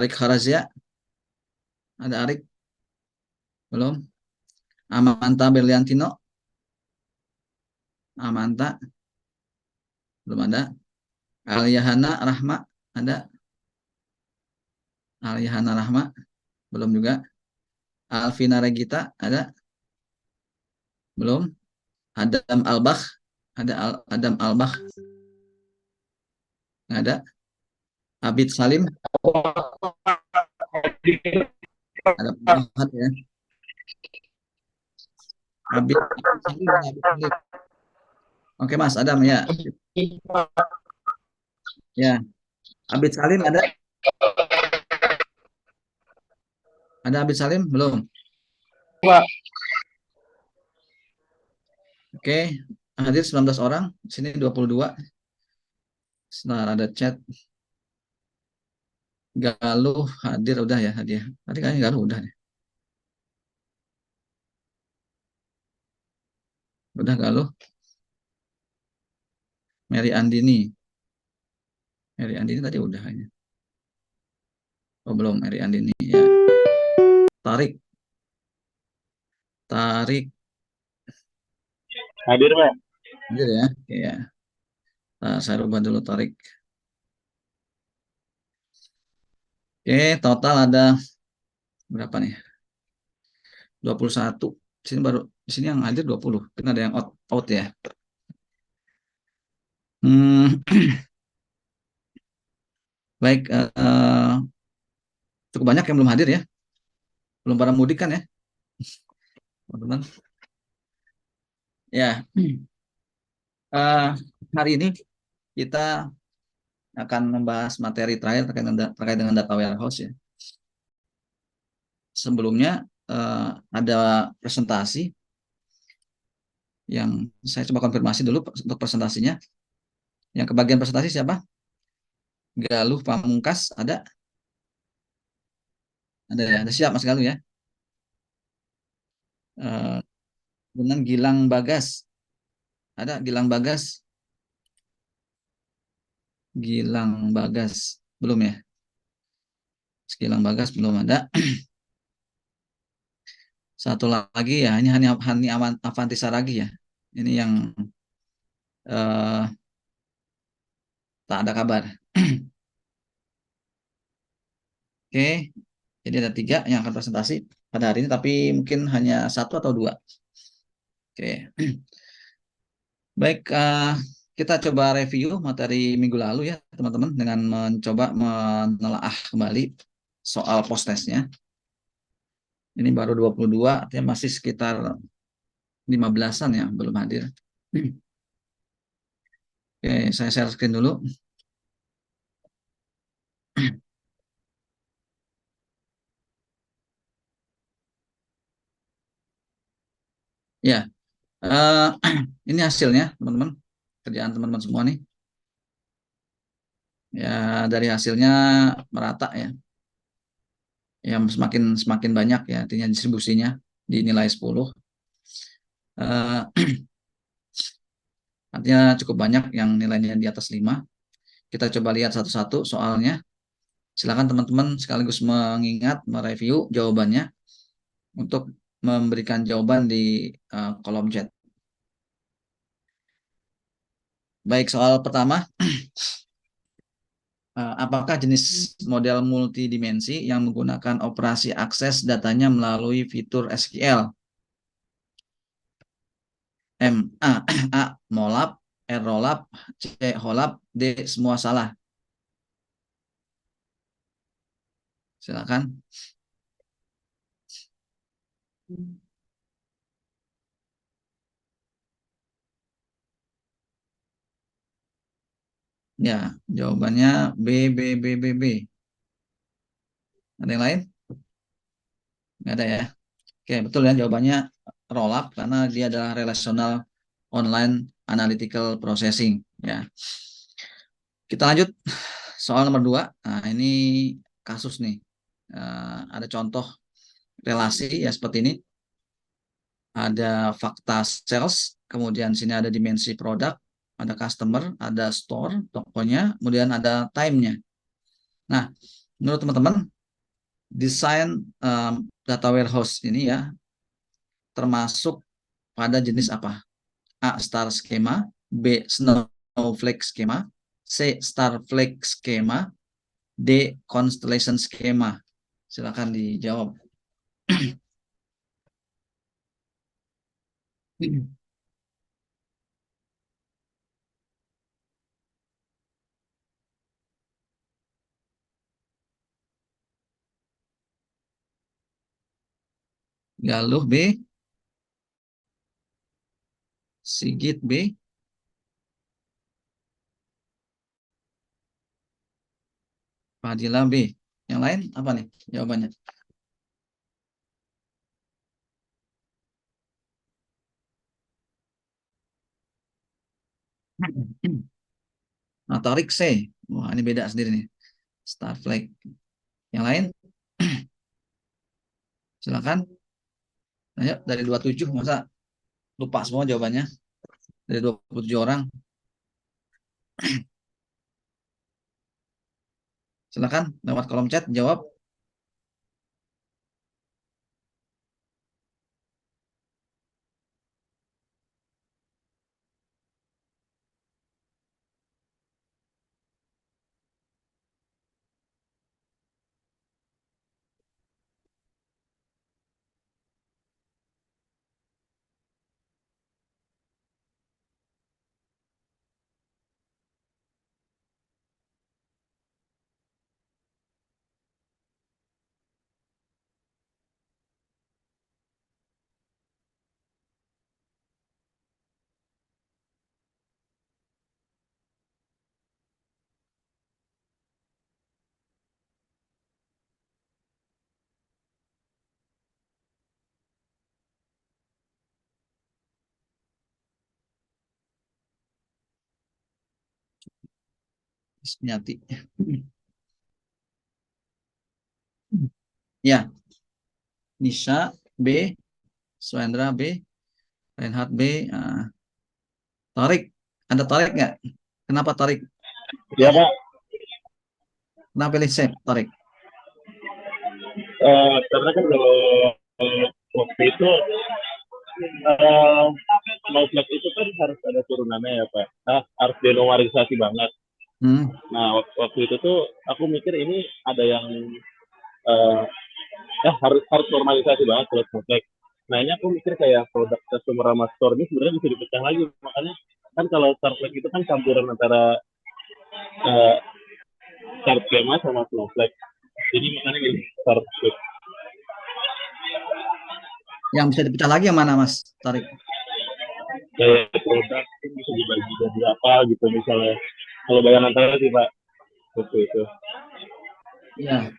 Arik Harazia, ada Arik? Belum. Amanta Berliantino, Amanta, belum ada. Aliyahana Rahma, ada. Aliyahana Rahma, belum juga. Alvina Regita, ada. Belum. Adam Albach, ada Adam Albach, nggak ada. Abid Salim, ada Pak ya. Abid Salim, ada Abid Salim. Oke Mas Adam ya. Ya, Abid Salim ada. Ada Abid Salim belum? Pak. Oke, hadir 19 orang, sini 22. Sebentar ada chat. Galuh hadir udah ya hadir. Tadi kayaknya Galuh udah deh. Udah Galuh. Mary Andini. Mary Andini tadi udah kayaknya. Oh belum Mary Andini ya. Tarik. Tarik Hadir, Pak. hadir ya. Oke ya. Nah, saya rubah dulu Tarik. Oke, total ada berapa nih? 21. Sini baru di sini yang hadir 20. Mungkin ada yang out ya. Hmm, baik cukup banyak yang belum hadir ya. Belum pada mudik kan ya, teman-teman. Ya, eh, hari ini kita akan membahas materi terakhir terkait dengan data warehouse ya. Sebelumnya ada presentasi yang saya coba konfirmasi dulu untuk presentasinya. Yang kebagian presentasi siapa? Galuh Pamungkas ada? Ada ya, ada siap Mas Galuh ya. Eh, dengan Gilang Bagas. Ada Gilang Bagas? Gilang Bagas belum ya? Gilang Bagas belum ada. Satu lagi ya, ini Hani Avanti Saragi ya. Ini yang eh, tak ada kabar. Oke, jadi ada 3 yang akan presentasi pada hari ini, tapi mungkin hanya 1 atau 2. Oke, baik. Kita coba review materi minggu lalu ya, teman-teman, dengan mencoba menelaah kembali soal post-testnya. Ini baru 22, artinya masih sekitar 15-an ya, belum hadir. Oke, saya share screen dulu. Ya, ini hasilnya, teman-teman. Kerjaan teman-teman semua nih. Ya, dari hasilnya merata ya. Yang semakin semakin banyak ya, artinya distribusinya di nilai 10. Artinya cukup banyak yang nilainya di atas 5. Kita coba lihat satu-satu soalnya. Silakan teman-teman sekaligus mengingat, mereview jawabannya untuk memberikan jawaban di kolom chat. Baik, soal pertama, apakah jenis model multidimensi yang menggunakan operasi akses datanya melalui fitur SQL? M, A, A, molap, R, rollup, C, holap, D, semua salah. Silakan. Ya, jawabannya B, B, B, B, B. Ada yang lain? Nggak ada ya. Oke, betul ya jawabannya rollup karena dia adalah relational online analytical processing. Ya, kita lanjut soal nomor 2. Nah, ini kasus nih. Ada contoh relasi ya seperti ini. Ada fakta sales, kemudian sini ada dimensi produk, ada customer, ada store, tokonya, kemudian ada time-nya. Nah, menurut teman-teman desain data warehouse ini ya termasuk pada jenis apa? A. Star skema, B. Snowflake skema, C. Starflake skema, D. Constellation skema. Silakan dijawab. Galuh B, Sigit B, Fadila B. Yang lain apa nih jawabannya? Nah, Tarik C. Wah, ini beda sendiri nih. Starflake. Yang lain, silakan. Ayo, dari 27, masa lupa semua jawabannya? Dari 27 orang. Silakan lewat kolom chat jawab. Nyati. Ya, Nisa B, Suendra B, Reinhard B, Tarik. Ada Tarik nggak? Kenapa Tarik? Ya Pak, Kenapa pilih C, Tarik? karena kan kalau waktu itu uh, Snowflake itu kan harus ada turunannya ya Pak. Nah, harus denomarisasi banget. Hmm. Nah, waktu itu tuh aku mikir ini ada yang uh, ya harus harus normalisasi banget kalau Snowflake. Nah ini aku mikir kayak produk customer sama store ini sebenarnya bisa dipecah lagi. Makanya kan kalau Starflake itu kan campuran antara uh, Star Schema sama Snowflake. Jadi makanya ini Starflake. Yang bisa dipecah lagi yang mana, Mas Tarik? Kayak produk itu bisa dibagi jadi apa gitu misalnya. Kalau bayangan saya sih Pak, waktu itu. Iya.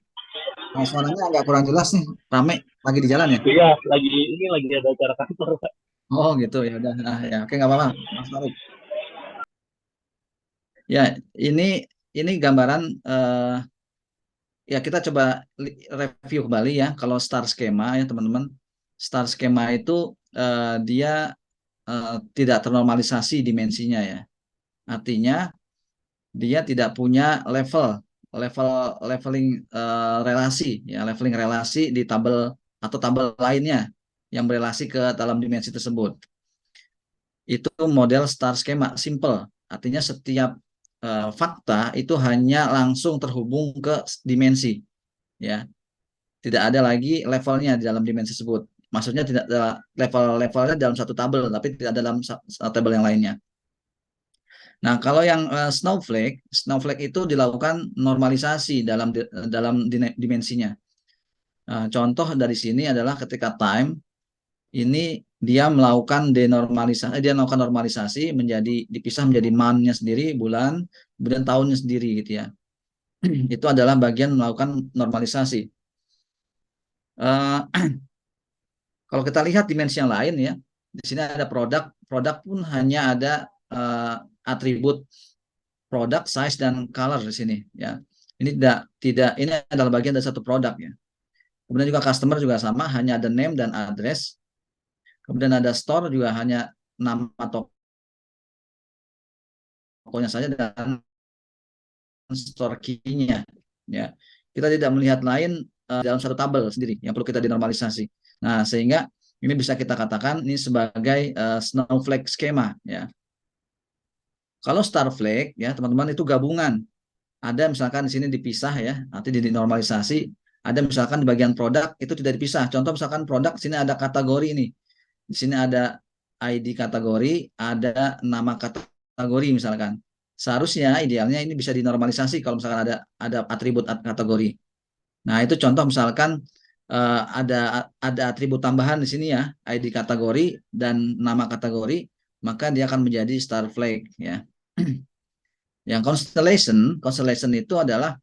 Nah, suaranya agak kurang jelas nih. Rame lagi di jalan ya? Iya, lagi ada acara kantor Pak. Oh gitu ya udah. Nah, ya oke nggak apa-apa, Mas Tarik. Ya ini gambaran ya kita coba review kembali ya. Kalau star skema ya teman-teman, star skema itu dia tidak ternormalisasi dimensinya ya. Artinya dia tidak punya level level leveling relasi ya, leveling relasi di tabel atau tabel lainnya yang berelasi ke dalam dimensi tersebut. Itu model star skema simple. Artinya setiap fakta itu hanya langsung terhubung ke dimensi ya. Tidak ada lagi levelnya di dalam dimensi tersebut. Maksudnya tidak ada level-levelnya dalam satu tabel, tapi tidak dalam tabel yang lainnya. Nah, kalau yang Snowflake itu dilakukan normalisasi dalam dimensinya. Contoh dari sini adalah ketika time ini dia melakukan normalisasi menjadi dipisah menjadi month-nya sendiri, bulan, kemudian tahunnya sendiri gitu ya. Itu adalah bagian melakukan normalisasi. Uh, Kalau kita lihat dimensi yang lain ya, di sini ada produk pun hanya ada atribut produk, size dan color di sini ya. Ini tidak tidak ini adalah bagian dari satu produk ya. Kemudian juga customer juga sama, hanya ada name dan address. Kemudian ada store juga hanya nama tokonya saja dan store key-nya ya. kita tidak melihat lain dalam satu tabel sendiri yang perlu kita dinormalisasi. Nah, sehingga ini bisa kita katakan ini sebagai snowflake skema ya. Kalau Starflake ya teman-teman itu gabungan. Ada misalkan di sini dipisah ya, nanti dinormalisasi. Ada misalkan di bagian produk itu tidak dipisah. Contoh misalkan produk sini ada kategori ini. Di sini ada ID kategori, ada nama kategori misalkan. Seharusnya idealnya ini bisa dinormalisasi kalau misalkan ada atribut kategori. Nah, itu contoh misalkan ada atribut tambahan di sini ya, ID kategori dan nama kategori, maka dia akan menjadi star flag ya. Yang constellation itu adalah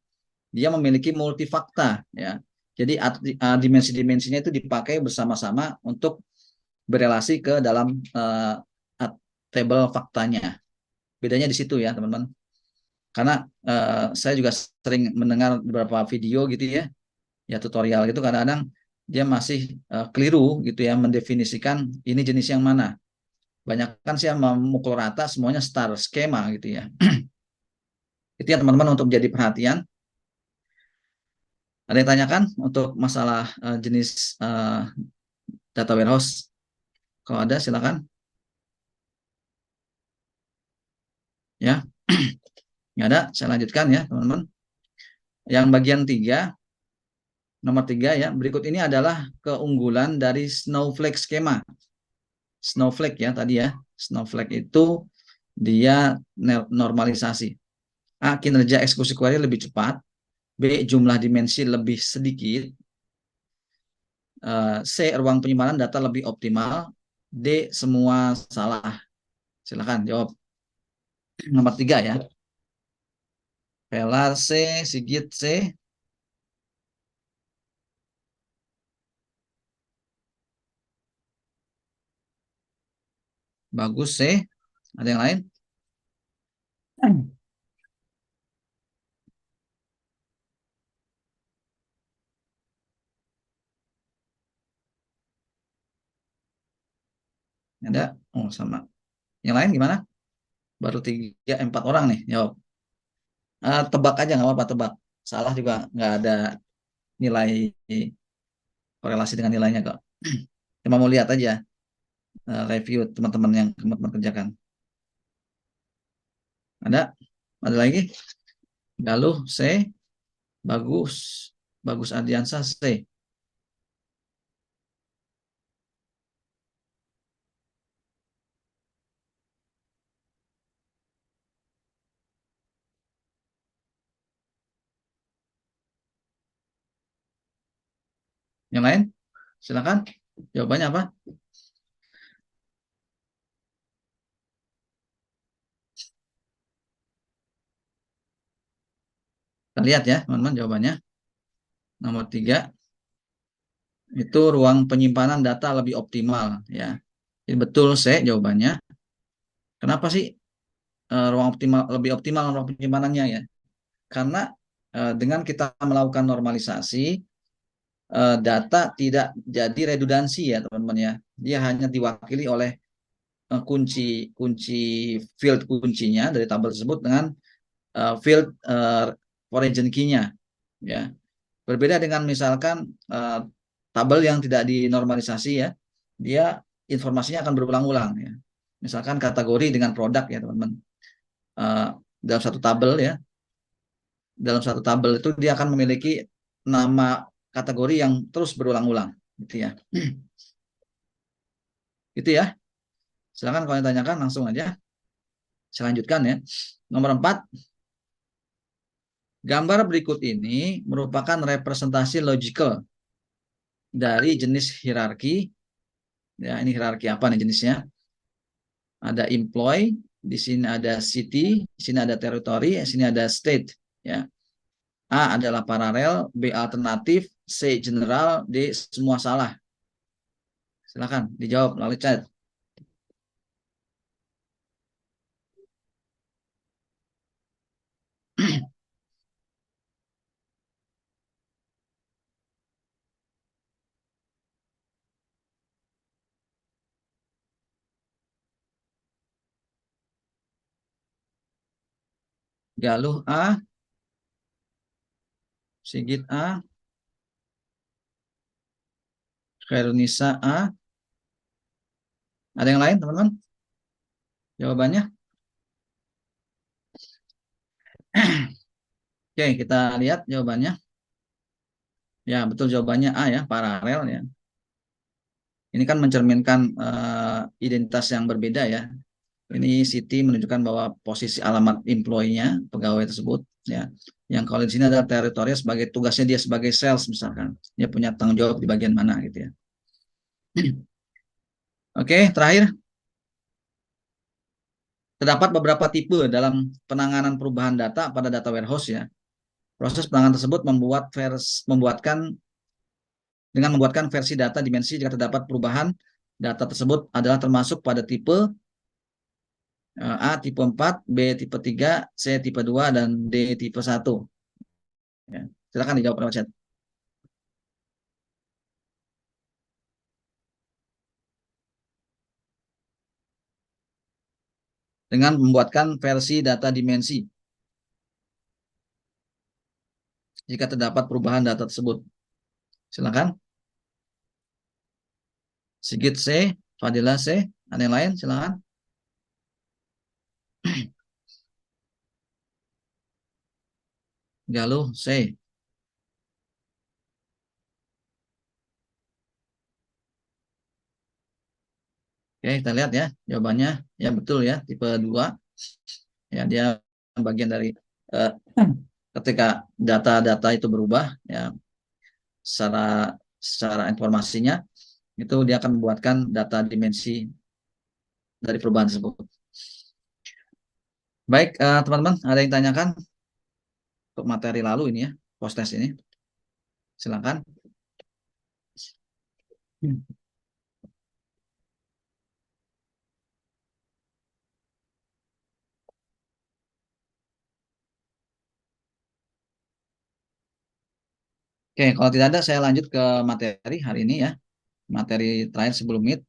dia memiliki multifakta ya. Jadi dimensi-dimensinya itu dipakai bersama-sama untuk berelasi ke dalam table faktanya. Bedanya di situ ya, teman-teman. Karena saya juga sering mendengar beberapa video gitu ya tutorial gitu kadang-kadang dia masih keliru gitu ya mendefinisikan ini jenis yang mana. Banyak kan sih yang memukul rata semuanya star skema gitu ya. Itu ya teman-teman untuk jadi perhatian. Ada yang tanyakan untuk masalah jenis data warehouse? Kalau ada silakan. Ya, nggak ada. Saya lanjutkan ya teman-teman. Yang bagian nomor 3 ya. Berikut ini adalah keunggulan dari Snowflake skema. Snowflake ya tadi ya. Snowflake itu dia normalisasi. A. Kinerja eksekusi query lebih cepat. B. Jumlah dimensi lebih sedikit. C. Ruang penyimpanan data lebih optimal. D. Semua salah. Silakan jawab. Nomor 3 ya. Pelar C. Sigit C. Bagus C. Ada yang lain? Ada? Oh sama. Yang lain gimana? Baru 4 orang nih jawab. Tebak aja nggak apa-apa tebak. Salah juga nggak ada nilai korelasi dengan nilainya kok. Cuma mau lihat aja review teman-teman yang teman-teman kerjakan. Ada? Ada lagi? Galuh C. Bagus. Bagus Ardiansah C. Yang lain? Silakan. Jawabannya apa? Kita lihat ya, teman-teman jawabannya. Nomor 3 itu ruang penyimpanan data lebih optimal ya. Jadi betul C jawabannya. Kenapa sih ruang optimal lebih optimal ruang penyimpanannya ya? Karena dengan kita melakukan normalisasi data tidak jadi redundansi ya teman-teman ya. Dia hanya diwakili oleh kunci kunci field kuncinya dari tabel tersebut dengan field origin key-nya ya. Berbeda dengan misalkan tabel yang tidak dinormalisasi ya, dia informasinya akan berulang-ulang ya. Misalkan kategori dengan produk ya teman-teman. Uh, dalam satu tabel ya, dalam satu tabel itu dia akan memiliki nama kategori yang terus berulang-ulang gitu ya. Itu ya. Silakan kalau ditanyakan langsung aja. Saya lanjutkan ya. Nomor 4, gambar berikut ini merupakan representasi logical dari jenis hierarki. Ya, ini hierarki apa nih jenisnya? Ada employee, di sini ada city, di sini ada territory, di sini ada state. Ya. A adalah paralel, B alternatif, C general, D semua salah. Silakan dijawab melalui chat. Galuh A, Sigit A, Khairunisa A. Ada yang lain, teman-teman? Jawabannya? Oke, kita lihat jawabannya. Ya, betul jawabannya A ya, paralel ya. Ini kan mencerminkan identitas yang berbeda ya. Ini city menunjukkan bahwa posisi alamat employee-nya, pegawai tersebut ya. Yang kalau di sini ada teritorial sebagai tugasnya dia sebagai sales misalkan. Dia punya tanggung jawab di bagian mana gitu ya. Oke, terakhir terdapat beberapa tipe dalam penanganan perubahan data pada data warehouse ya. Proses penanganan tersebut membuatkan versi data dimensi jika terdapat perubahan data tersebut adalah termasuk pada tipe A tipe 4, B tipe 3, C tipe 2 dan D tipe 1. Ya. Silakan dijawab lewat chat. Dengan membuatkan versi data dimensi jika terdapat perubahan data tersebut. Silakan. Sigit C, Fadila C, ada yang lain? Silakan. Galuh C. Oke, kita lihat ya jawabannya. Ya betul ya, tipe 2. Ya, dia bagian dari uh, ketika data-data itu berubah ya secara secara informasinya itu dia akan membuatkan data dimensi dari perubahan tersebut. Baik, teman-teman, ada yang tanyakan untuk materi lalu ini ya, post test ini? Silakan. Oke, kalau tidak ada saya lanjut ke materi hari ini ya. Materi terakhir sebelum Meet.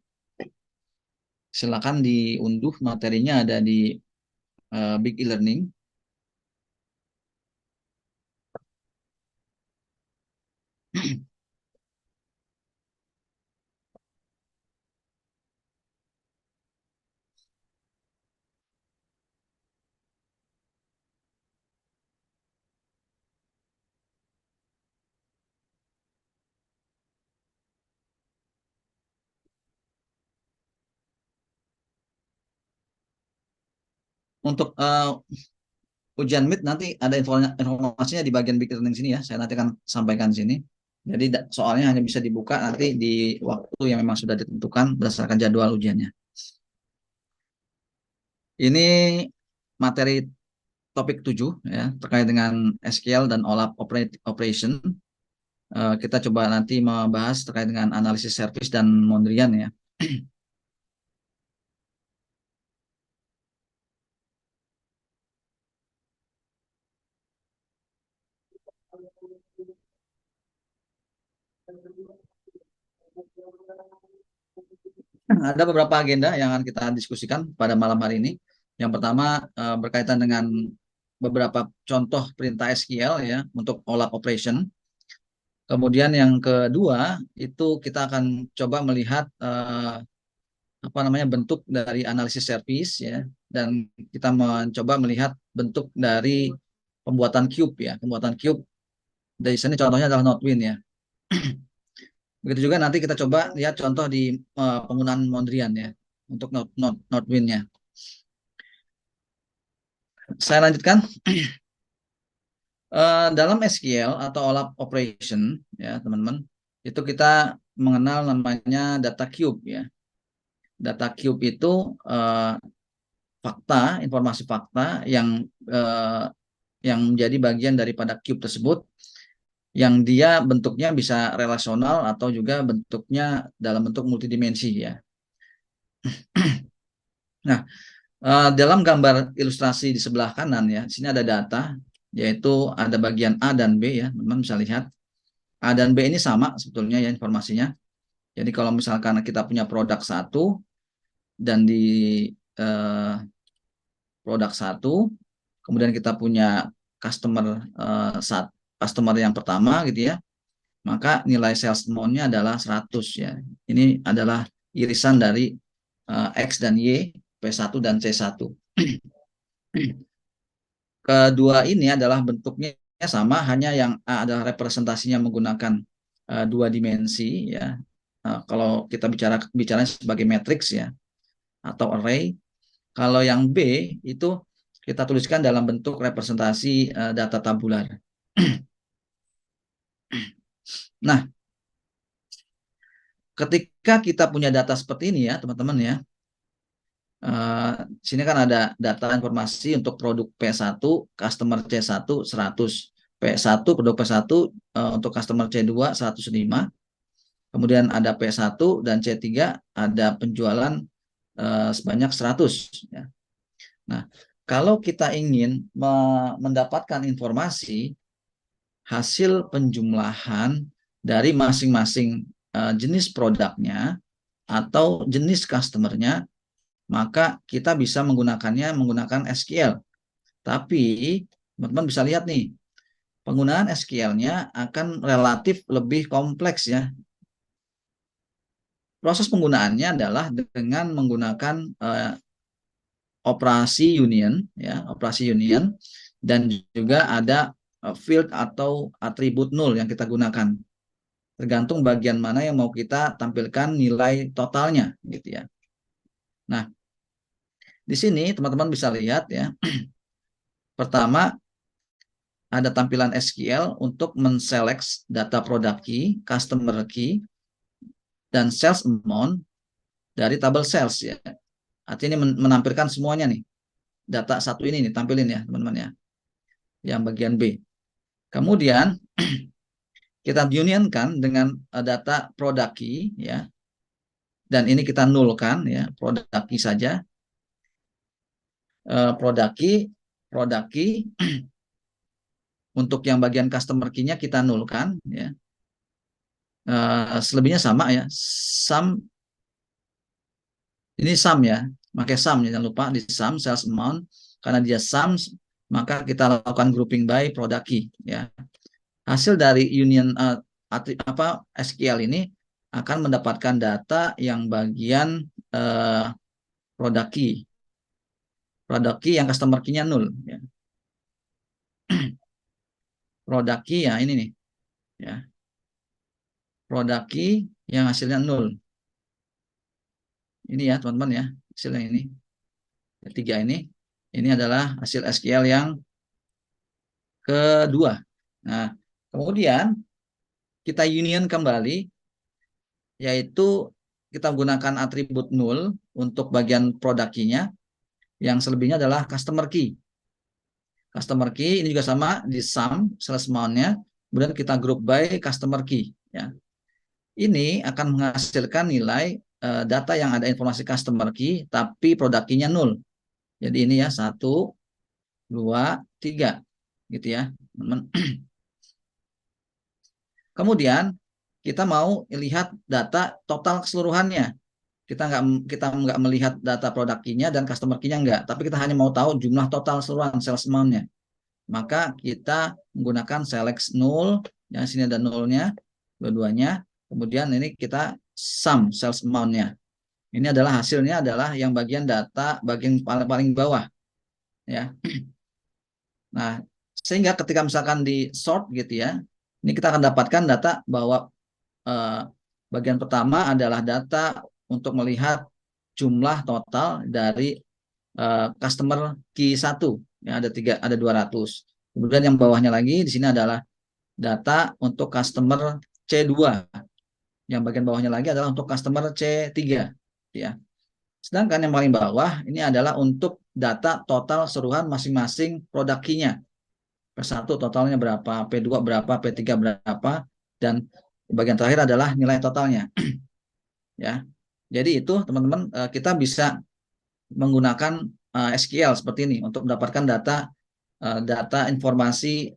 Silakan diunduh materinya ada di Big e-learning. Untuk ujian Meet nanti ada informasinya di bagian Big e-learning sini ya. Saya nanti akan sampaikan di sini. Jadi soalnya hanya bisa dibuka nanti di waktu yang memang sudah ditentukan berdasarkan jadwal ujiannya. Ini materi topik 7 ya terkait dengan SQL dan OLAP operation. Kita coba nanti membahas terkait dengan analisis service dan Mondrian ya. Ada beberapa agenda yang akan kita diskusikan pada malam hari ini. Yang pertama berkaitan dengan beberapa contoh perintah SQL ya untuk OLAP operation. Kemudian yang kedua itu kita akan coba melihat apa namanya bentuk dari analisis service ya dan kita mencoba melihat bentuk dari pembuatan cube ya. Pembuatan cube dari sini contohnya adalah Nodewin ya. Begitu juga nanti kita coba lihat contoh di penggunaan Mondrian ya untuk Nodewin-nya. Saya lanjutkan. Dalam SQL atau OLAP operation ya teman-teman itu kita mengenal namanya data cube ya. Data cube itu fakta, informasi fakta yang menjadi bagian daripada cube tersebut yang dia bentuknya bisa relasional atau juga bentuknya dalam bentuk multidimensi ya. Nah, dalam gambar ilustrasi di sebelah kanan ya, di sini ada data yaitu ada bagian A dan B ya, teman-teman bisa lihat. A dan B ini sama sebetulnya ya informasinya. Jadi kalau misalkan kita punya produk satu dan di eh, produk satu, kemudian kita punya customer satu customer yang pertama gitu ya, maka nilai sales amount-nya adalah 100 ya. Ini adalah irisan dari X dan Y, P1 dan C1. Kedua ini adalah bentuknya sama, hanya yang A adalah representasinya menggunakan dua dimensi ya. Kalau kita bicara sebagai matriks ya atau array. Kalau yang B itu kita tuliskan dalam bentuk representasi data tabular. Nah, ketika kita punya data seperti ini ya, teman-teman ya, sini kan ada data informasi untuk produk P1, customer C1 100, P1 produk P1 untuk customer C2 105, kemudian ada P1 dan C3 ada penjualan sebanyak 100 ya. Nah, kalau kita ingin mendapatkan informasi hasil penjumlahan dari masing-masing jenis produknya atau jenis customernya, maka kita bisa menggunakan SQL. Tapi teman-teman bisa lihat nih, penggunaan SQL-nya akan relatif lebih kompleks ya. Proses penggunaannya adalah dengan menggunakan operasi union ya, operasi union, dan juga ada field atau atribut null yang kita gunakan. Tergantung bagian mana yang mau kita tampilkan nilai totalnya gitu ya. Nah, di sini teman-teman bisa lihat ya. Pertama, ada tampilan SQL untuk menselect data product key, customer key, dan sales amount dari tabel sales ya. Artinya ini menampilkan semuanya nih. Data satu ini nih tampilin ya teman-teman ya. Yang bagian B. Kemudian kita unionkan dengan data product key ya. Dan ini kita nulkan ya, product key saja. Product key untuk yang bagian customer key-nya kita nulkan ya. Selebihnya sama ya. Ini sum ya, pakai sum ya, jangan lupa di sum sales amount, karena dia sum maka kita lakukan grouping by product key ya. Hasil dari union SQL ini akan mendapatkan data yang bagian product key yang customer key-nya 0 ya. Product key ya ini nih ya. Product key yang hasilnya 0. Ini ya teman-teman ya, hasilnya ini. Tiga ini adalah hasil SQL yang kedua. Nah, kemudian kita union kembali, yaitu kita gunakan atribut null untuk bagian product key-nya, yang selebihnya adalah customer key. Customer key ini juga sama di sum sales amount-nya, kemudian kita group by customer key. Ya. Ini akan menghasilkan nilai data yang ada informasi customer key, tapi product key-nya null. Jadi ini ya 1, 2, 3 gitu ya teman-teman. Kemudian kita mau lihat data total keseluruhannya. Kita nggak melihat data produk key-nya dan customer key-nya nggak, tapi kita hanya mau tahu jumlah total keseluruhan sales amount-nya. Maka kita menggunakan select null, yang sini ada nullnya, dua-duanya. Kemudian ini kita sum sales amount-nya. Ini adalah hasilnya adalah yang bagian data bagian paling bawah, ya. Nah, sehingga ketika misalkan di sort gitu ya, ini kita akan dapatkan data bahwa bagian pertama adalah data untuk melihat jumlah total dari customer key 1 ya, ada 200. Kemudian yang bawahnya lagi di sini adalah data untuk customer C2. Yang bagian bawahnya lagi adalah untuk customer C3 ya. Sedangkan yang paling bawah ini adalah untuk data total seluruhan masing-masing produk key-nya. P1 totalnya berapa, P2 berapa, P3 berapa, dan bagian terakhir adalah nilai totalnya. Ya. Jadi itu teman-teman kita bisa menggunakan SQL seperti ini untuk mendapatkan data informasi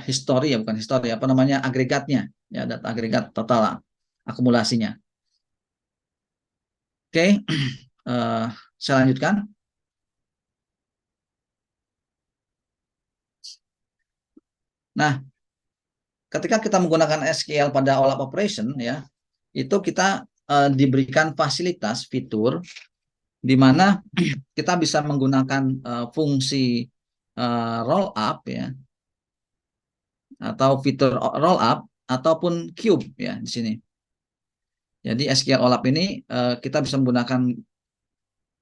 histori ya, bukan histori, apa namanya, agregatnya ya, data agregat total akumulasinya. Oke, saya lanjutkan. Nah, ketika kita menggunakan SQL pada OLAP operation ya, itu kita diberikan fasilitas fitur di mana kita bisa menggunakan fungsi roll up ya, atau fitur roll up ataupun cube ya di sini. Jadi SQL OLAP ini kita bisa menggunakan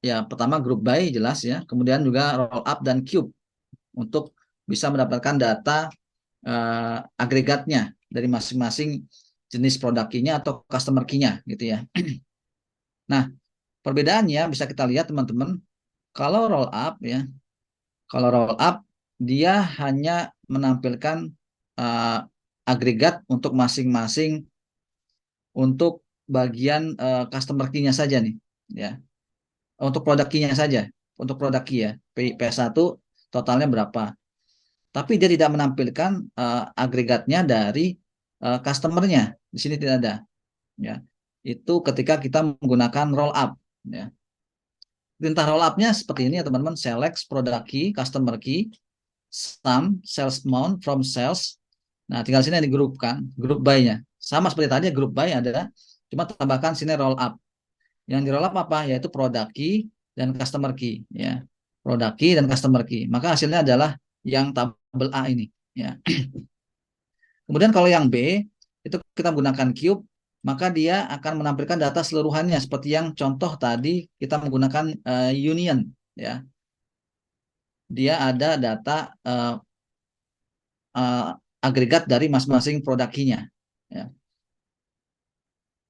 ya pertama group by jelas ya, kemudian juga roll up dan cube untuk bisa mendapatkan data agregatnya dari masing-masing jenis produk key-nya atau customer key-nya gitu ya. Nah, perbedaannya bisa kita lihat teman-teman, kalau roll up ya, kalau roll up dia hanya menampilkan uh, agregat untuk masing-masing untuk bagian customer key-nya saja nih ya. Untuk produk key-nya saja, untuk produk key ya. PS1 totalnya berapa. Tapi dia tidak menampilkan agregatnya dari customer-nya. Di sini tidak ada ya. Itu ketika kita menggunakan roll up ya. Perintah roll up-nya seperti ini ya teman-teman, select product key, customer key, sum, sales amount from sales. Nah, tinggal sini digrupkan, group by-nya. Sama seperti tadi group by ada, cuma tambahkan sini roll up. Yang di roll up apa? Yaitu product key dan customer key ya. Product key dan customer key. Maka hasilnya adalah yang tabel A ini ya. Kemudian kalau yang B itu kita menggunakan cube, maka dia akan menampilkan data seluruhannya seperti yang contoh tadi kita menggunakan union ya. Dia ada data agregat dari masing-masing produk key-nya ya.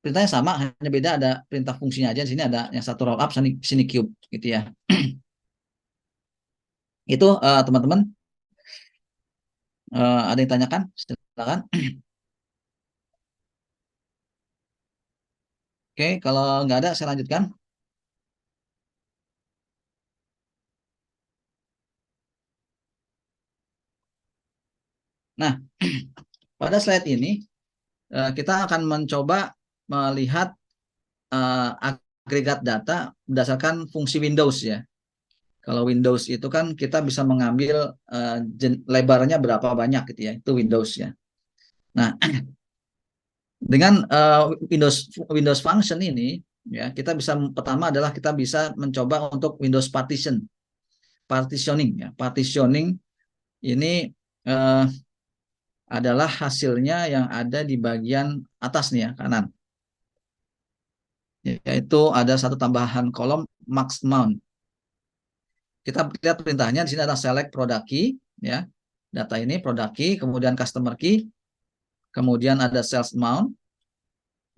Perintahnya sama, hanya beda ada perintah fungsinya aja. Di sini ada yang satu roll up, sini cube gitu ya. Itu teman-teman ada yang tanyakan? Silakan. Oke, kalau nggak ada saya lanjutkan. Nah, pada slide ini kita akan mencoba melihat agregat data berdasarkan fungsi Windows ya. Kalau Windows itu kan kita bisa mengambil lebarnya berapa banyak gitu ya, itu Windows ya. Nah, dengan Windows Function ini ya, kita bisa pertama adalah kita bisa mencoba untuk Windows partitioning ya. Partitioning ini uh, adalah hasilnya yang ada di bagian atas nih ya, kanan. Yaitu ada satu tambahan kolom max mount. Kita lihat perintahnya, di sini ada select product key ya. Data ini product key, kemudian customer key, kemudian ada sales amount.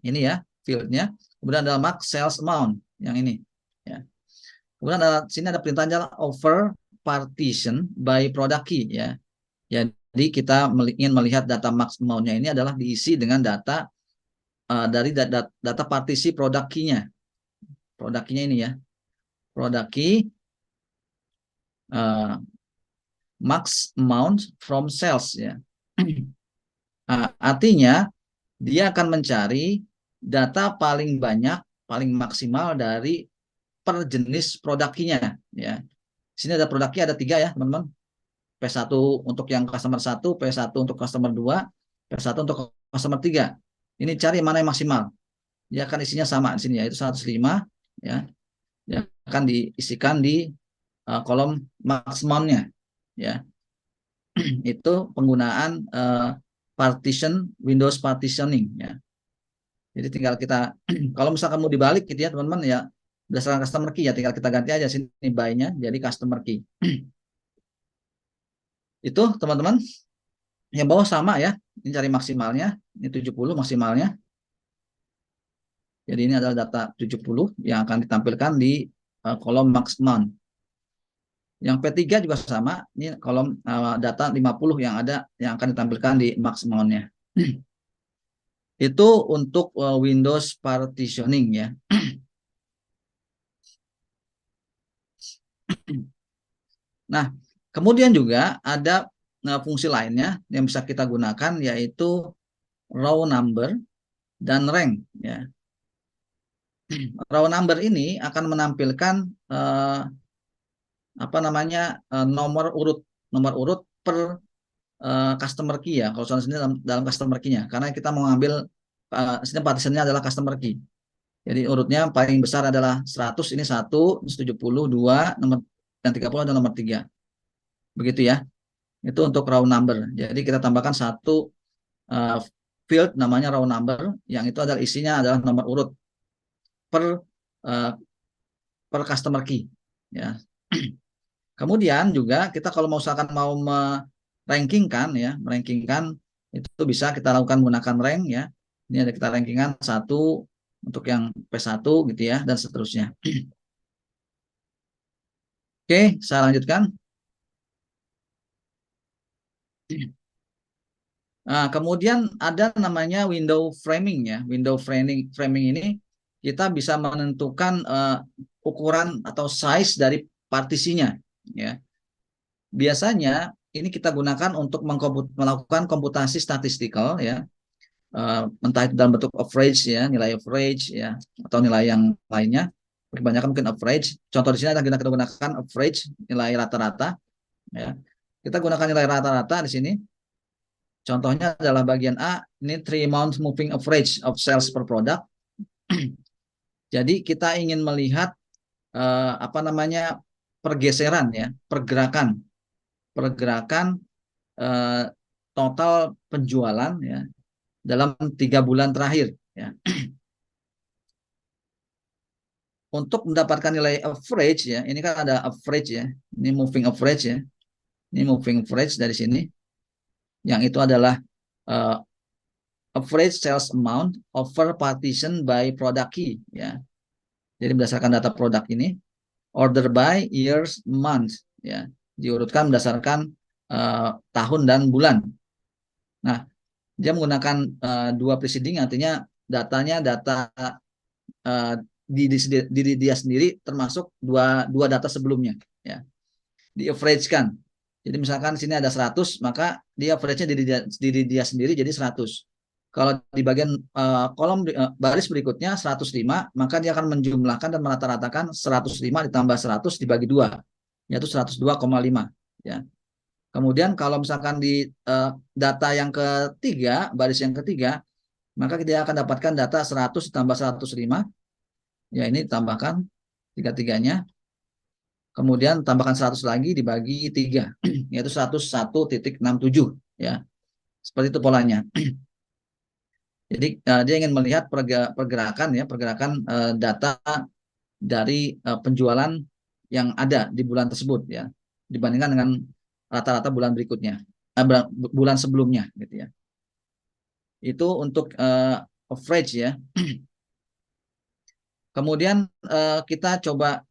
Ini ya fieldnya. Kemudian ada max sales amount yang ini ya. Kemudian sini ada perintahnya over partition by product key ya. Jadi kita ingin melihat data max amount-nya ini adalah diisi dengan data dari data partisi produk key-nya. Produk key-nya ini ya. Product key max amount from sales ya. Artinya dia akan mencari data paling banyak, paling maksimal dari per jenis produk key-nya ya. Di sini ada produk key ada 3 ya, teman-teman. P1 untuk yang customer 1, P1 untuk customer 2, P1 untuk customer 3. Ini cari mana yang maksimal. Dia akan isinya sama di sini yaitu 105 ya. Dia akan diisikan di kolom maksimumnya ya. Itu penggunaan partition Windows partitioning ya. Jadi tinggal kita kalau misalkan mau dibalik gitu ya teman-teman ya, berdasarkan customer key ya tinggal kita ganti aja sini by-nya jadi customer key. Itu teman-teman yang bawah sama ya. Ini cari maksimalnya, ini 70 maksimalnya. Jadi ini adalah data 70 yang akan ditampilkan di kolom maksimal. Yang P3 juga sama, ini kolom data 50 yang ada yang akan ditampilkan di maksimalnya. Itu untuk Windows partitioning ya. Nah, kemudian juga ada fungsi lainnya yang bisa kita gunakan yaitu row number dan rank ya. Raw number ini akan menampilkan apa namanya nomor urut per customer key ya. Kalau soal sini dalam customer key-nya, karena kita mau ngambil sini partitionnya adalah customer key. Jadi urutnya paling besar adalah 100, ini 1, 70, 2, nomor dan 30 adalah nomor 3. Begitu ya. Itu untuk raw number. Jadi kita tambahkan satu uh, field namanya raw number, yang itu adalah isinya adalah nomor urut per uh, per customer key ya. Kemudian juga kita kalau misalkan mau merankingkan ya, merankingkan itu bisa kita lakukan menggunakan rank ya. Ini ada kita rankingan satu untuk yang P1 gitu ya, dan seterusnya. Oke, saya lanjutkan. Nah, kemudian ada namanya window framing ya. Window framing ini kita bisa menentukan ukuran atau size dari partisinya ya. Biasanya ini kita gunakan untuk melakukan komputasi statistikal ya. Entah itu dalam bentuk average ya, nilai average ya, atau nilai yang lainnya. Kebanyakan mungkin average. Contoh di sini adalah kita gunakan average, nilai rata-rata ya. Kita gunakan nilai rata-rata di sini. Contohnya adalah bagian A, ini 3 month moving average of sales per product. Jadi kita ingin melihat apa namanya pergeseran ya, pergerakan eh, total penjualan ya dalam 3 bulan terakhir ya. Untuk mendapatkan nilai average ya, ini kan ada average ya, ini moving average ya, ini moving average dari sini, yang itu adalah uh, average sales amount over partition by product key ya. Jadi berdasarkan data produk ini, order by years month ya, diurutkan berdasarkan tahun dan bulan. Nah, dia menggunakan dua preceding, artinya datanya data uh, di dia sendiri termasuk dua data sebelumnya ya, di average kan. Jadi misalkan sini ada 100, maka dia average-nya diri dia sendiri jadi 100. Kalau di bagian kolom baris berikutnya 105, maka dia akan menjumlahkan dan merata-ratakan 105 ditambah 100 dibagi 2, yaitu 102,5 ya. Kemudian kalau misalkan di data yang ketiga, baris yang ketiga, maka dia akan dapatkan data 100 ditambah 105, ya ini tambahkan tiga-tiganya, kemudian tambahkan 100 lagi dibagi 3, yaitu 101,67 ya. Seperti itu polanya. Jadi dia ingin melihat pergerakan ya, pergerakan data dari penjualan yang ada di bulan tersebut ya, dibandingkan dengan rata-rata bulan berikutnya, bulan sebelumnya gitu ya. Itu untuk average ya. Kemudian kita coba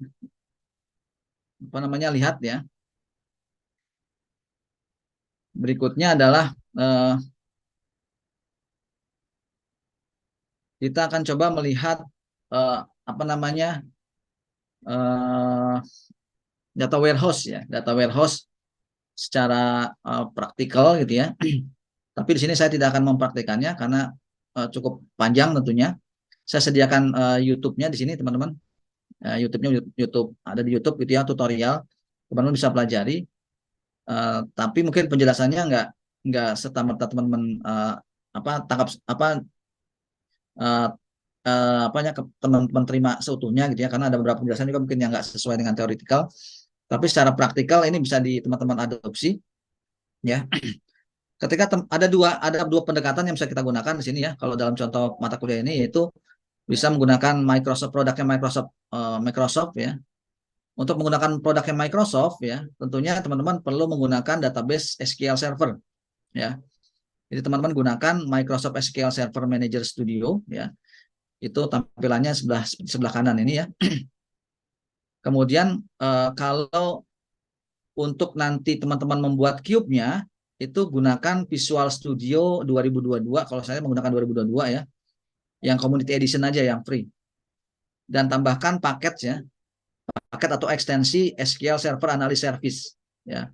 apa namanya lihat ya. Berikutnya adalah kita akan coba melihat apa namanya uh, data warehouse ya, data warehouse secara praktikal gitu ya. Tapi di sini saya tidak akan mempraktikannya karena cukup panjang tentunya. Saya sediakan YouTube-nya di sini teman-teman. YouTube-nya YouTube ada di YouTube gitu ya, tutorial. Teman-teman bisa pelajari. Tapi mungkin penjelasannya nggak serta-merta teman-teman apa tangkap apa uh, apanya teman-teman terima seutuhnya gitu ya, karena ada beberapa penjelasan juga mungkin yang nggak sesuai dengan teoritikal. Tapi secara praktikal ini bisa di teman-teman adopsi ya. Ketika ada dua pendekatan yang bisa kita gunakan di sini ya. Kalau dalam contoh mata kuliah ini, yaitu bisa menggunakan produknya Microsoft ya. Untuk menggunakan produknya Microsoft ya, tentunya teman-teman perlu menggunakan database SQL Server ya. Jadi teman-teman gunakan Microsoft SQL Server Manager Studio ya. Itu tampilannya sebelah kanan ini ya. Kemudian kalau untuk nanti teman-teman membuat cube-nya, itu gunakan Visual Studio 2022. Kalau saya menggunakan 2022 ya, yang Community Edition aja yang free. Dan tambahkan paket ya, paket atau ekstensi SQL Server Analysis Service ya.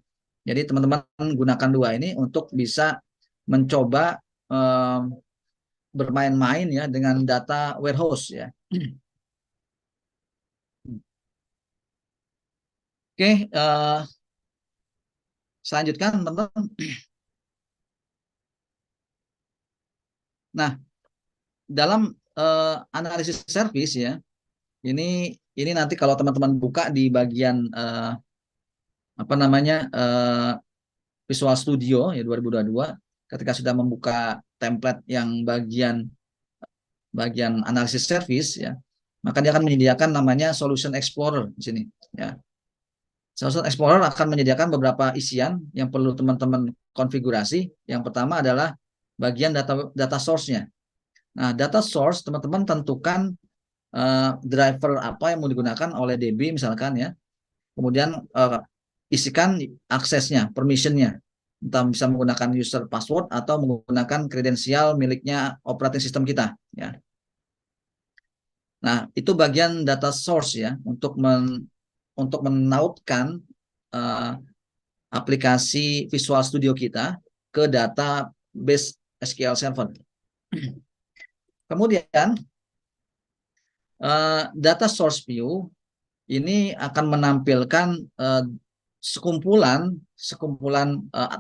Jadi teman-teman gunakan dua ini untuk bisa mencoba bermain-main ya dengan data warehouse ya. Oke, saya lanjutkan teman-teman. Nah, dalam analisis service ya, ini nanti kalau teman-teman buka di bagian apa namanya Visual Studio ya 2022, ketika sudah membuka template yang bagian analisis service ya, maka dia akan menyediakan namanya Solution Explorer di sini ya. Solution Explorer akan menyediakan beberapa isian yang perlu teman-teman konfigurasi. Yang pertama adalah bagian data source-nya. Nah, data source teman-teman tentukan driver apa yang mau digunakan oleh DB misalkan ya. Kemudian isikan aksesnya, permissionnya. Entah bisa menggunakan user password atau menggunakan kredensial miliknya operating system kita ya. Nah, itu bagian data source ya untuk menautkan uh, aplikasi Visual Studio kita ke database SQL Server. Kemudian data source view ini akan menampilkan sekumpulan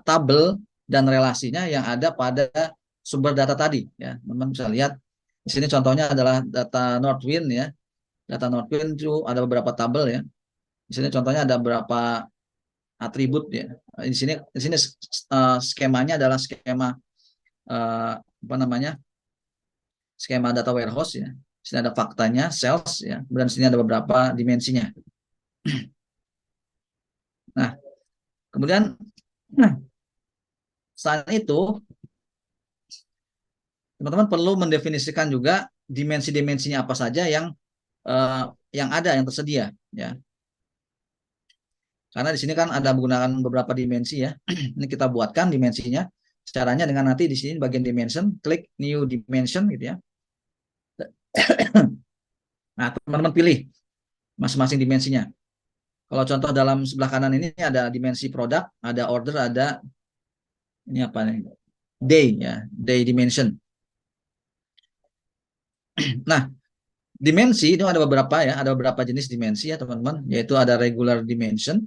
tabel dan relasinya yang ada pada sumber data tadi ya. Teman-teman bisa lihat di sini contohnya adalah data Northwind ya. Data Northwind itu ada beberapa tabel ya. Di sini contohnya ada beberapa atribut ya. Di sini skemanya adalah skema apa namanya? Skema data warehouse ya. Di sini ada faktanya, sales ya. Dan di sini ada beberapa dimensinya. Nah, kemudian saat itu teman-teman perlu mendefinisikan juga dimensi-dimensinya apa saja yang ada yang tersedia ya. Karena di sini kan ada menggunakan beberapa dimensi ya. Ini kita buatkan dimensinya. Caranya dengan nanti di sini bagian dimension, klik new dimension gitu ya. Nah, teman-teman pilih masing-masing dimensinya. Kalau contoh dalam sebelah kanan ini ada dimensi produk, ada order, ada ini apa nih? Day ya, day dimension. Nah, dimensi itu ada beberapa ya, ada beberapa jenis dimensi ya teman-teman, yaitu ada regular dimension.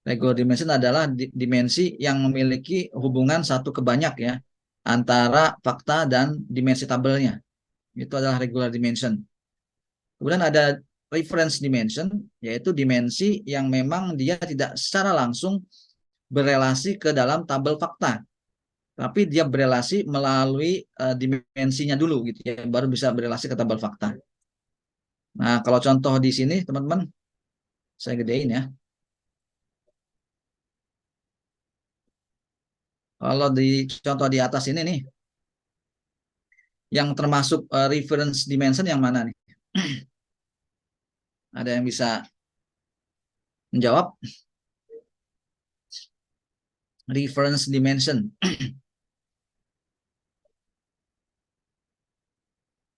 Regular dimension adalah dimensi yang memiliki hubungan satu ke banyak ya antara fakta dan dimensi tabelnya. Itu adalah regular dimension. Kemudian ada reference dimension, yaitu dimensi yang memang dia tidak secara langsung berelasi ke dalam tabel fakta, tapi dia berelasi melalui dimensinya dulu gitu ya, baru bisa berelasi ke tabel fakta. Nah, kalau contoh di sini teman-teman, saya gedein ya. Kalau di contoh di atas ini nih, yang termasuk reference dimension yang mana nih? Ada yang bisa menjawab? Reference dimension.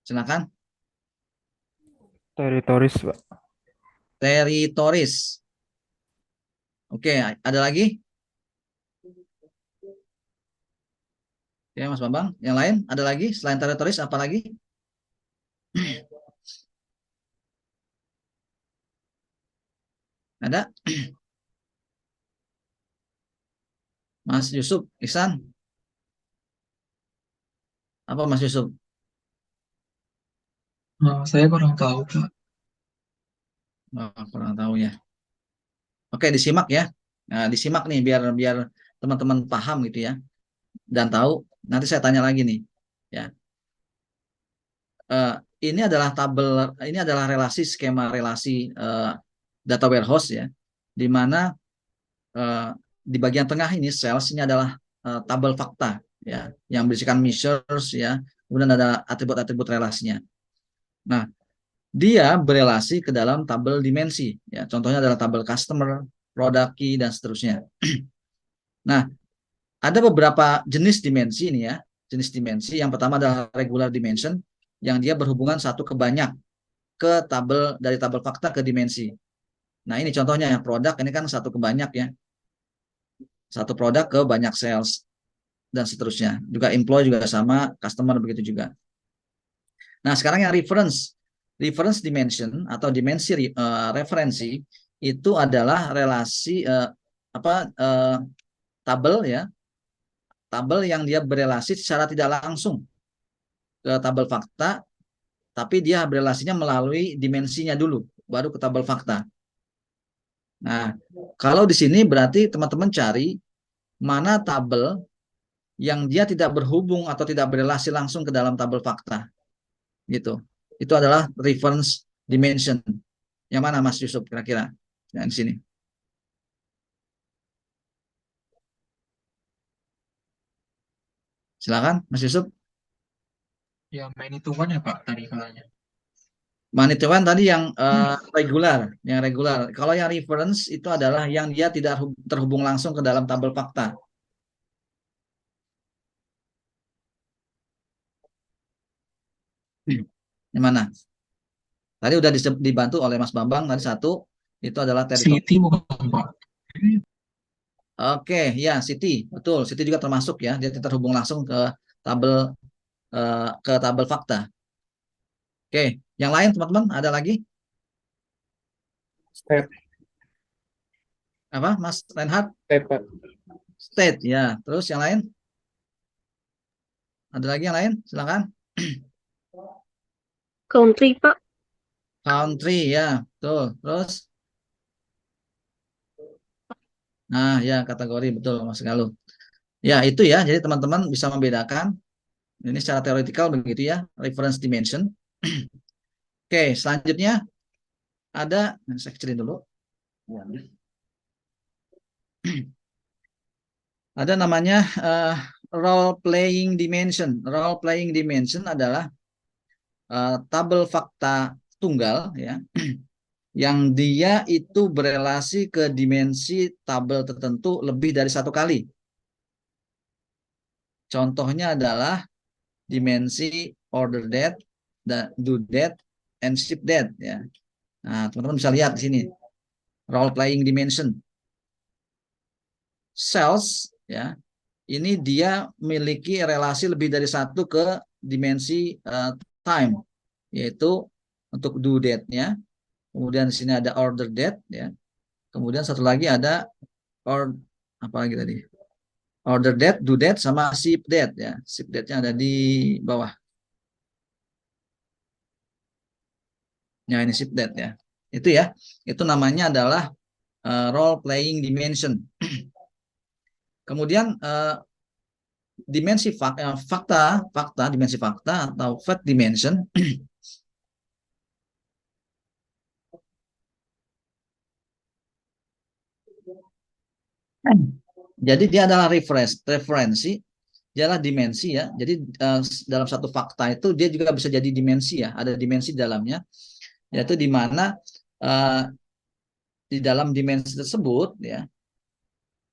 Silakan. Teritoris, Pak. Territories. Oke, ada lagi? Oke, Mas Bambang. Yang lain ada lagi selain territories apa lagi? Ada? Mas Yusuf, Ihsan. Apa Mas Yusuf? Nah, saya kurang tahu, Kak. Oh, kurang tahu ya. Oke, disimak ya. Nah, disimak nih biar biar teman-teman paham gitu ya dan tahu. Nanti saya tanya lagi nih. Ya. Uh, ini adalah relasi skema relasi data warehouse ya, di mana di bagian tengah ini sales ini adalah tabel fakta ya, yang berisikan measures ya, kemudian ada atribut-atribut relasinya. Nah, dia berelasi ke dalam tabel dimensi ya, contohnya adalah tabel customer, product key dan seterusnya. Nah, ada beberapa jenis dimensi ini ya, jenis dimensi. Yang pertama adalah regular dimension yang dia berhubungan satu ke banyak ke tabel dari tabel fakta ke dimensi. Nah, ini contohnya ya, produk ini kan satu ke banyak ya. Satu produk ke banyak sales dan seterusnya. Juga employee juga sama, customer begitu juga. Nah, sekarang yang reference dimension atau dimensi referensi itu adalah relasi tabel ya, tabel yang dia berelasi secara tidak langsung ke tabel fakta, tapi dia berelasinya melalui dimensinya dulu, baru ke tabel fakta. Nah, kalau di sini berarti teman-teman cari mana tabel yang dia tidak berhubung atau tidak berelasi langsung ke dalam tabel fakta, gitu. Itu adalah reference dimension. Yang mana Mas Yusuf kira-kira? Yang di sini. Silakan Mas Yusuf. Ya, main hitungan ya, Pak, tadi kalanya. Manituan tadi yang regular, yang regular. Kalau yang reference itu adalah yang dia tidak terhubung langsung ke dalam tabel fakta. Yang mana? Tadi udah dibantu oleh Mas Bambang. Tadi satu itu adalah teritori. City bukan, Pak. Oke, ya City, betul. City juga termasuk ya. Dia tidak terhubung langsung ke tabel fakta. Oke, yang lain teman-teman ada lagi? Step, Apa, Mas Reinhardt? step, Pak. State, ya. Terus yang lain? Ada lagi yang lain? Silakan. Country, Pak. Country, ya, betul. Terus, nah, ya kategori betul, Mas Galuh. Ya, itu ya. Jadi teman-teman bisa membedakan. Ini secara teoretikal begitu ya, reference dimension. Oke, selanjutnya ada, saya kecilin dulu. Ada namanya role playing dimension. Role playing dimension adalah tabel fakta tunggal ya, yang dia itu berelasi ke dimensi tabel tertentu lebih dari satu kali. Contohnya adalah dimensi order date, due date, and ship date ya. Nah, teman-teman bisa lihat di sini role playing dimension. Sales ya, ini dia memiliki relasi lebih dari satu ke dimensi time, yaitu untuk due date-nya. Kemudian di sini ada order date ya. Kemudian satu lagi ada apa lagi tadi? Order date, due date, sama ship date ya. Ship date-nya ada di bawah. Ya, ini ship date ya. Itu ya. Itu namanya adalah role playing dimension. Kemudian dimensi dimensi fakta atau fact dimension. Jadi dia adalah referensi, dia adalah dimensi ya. Jadi dalam satu fakta itu dia juga bisa jadi dimensi ya. Ada dimensi dalamnya, yaitu di mana di dalam dimensi tersebut ya,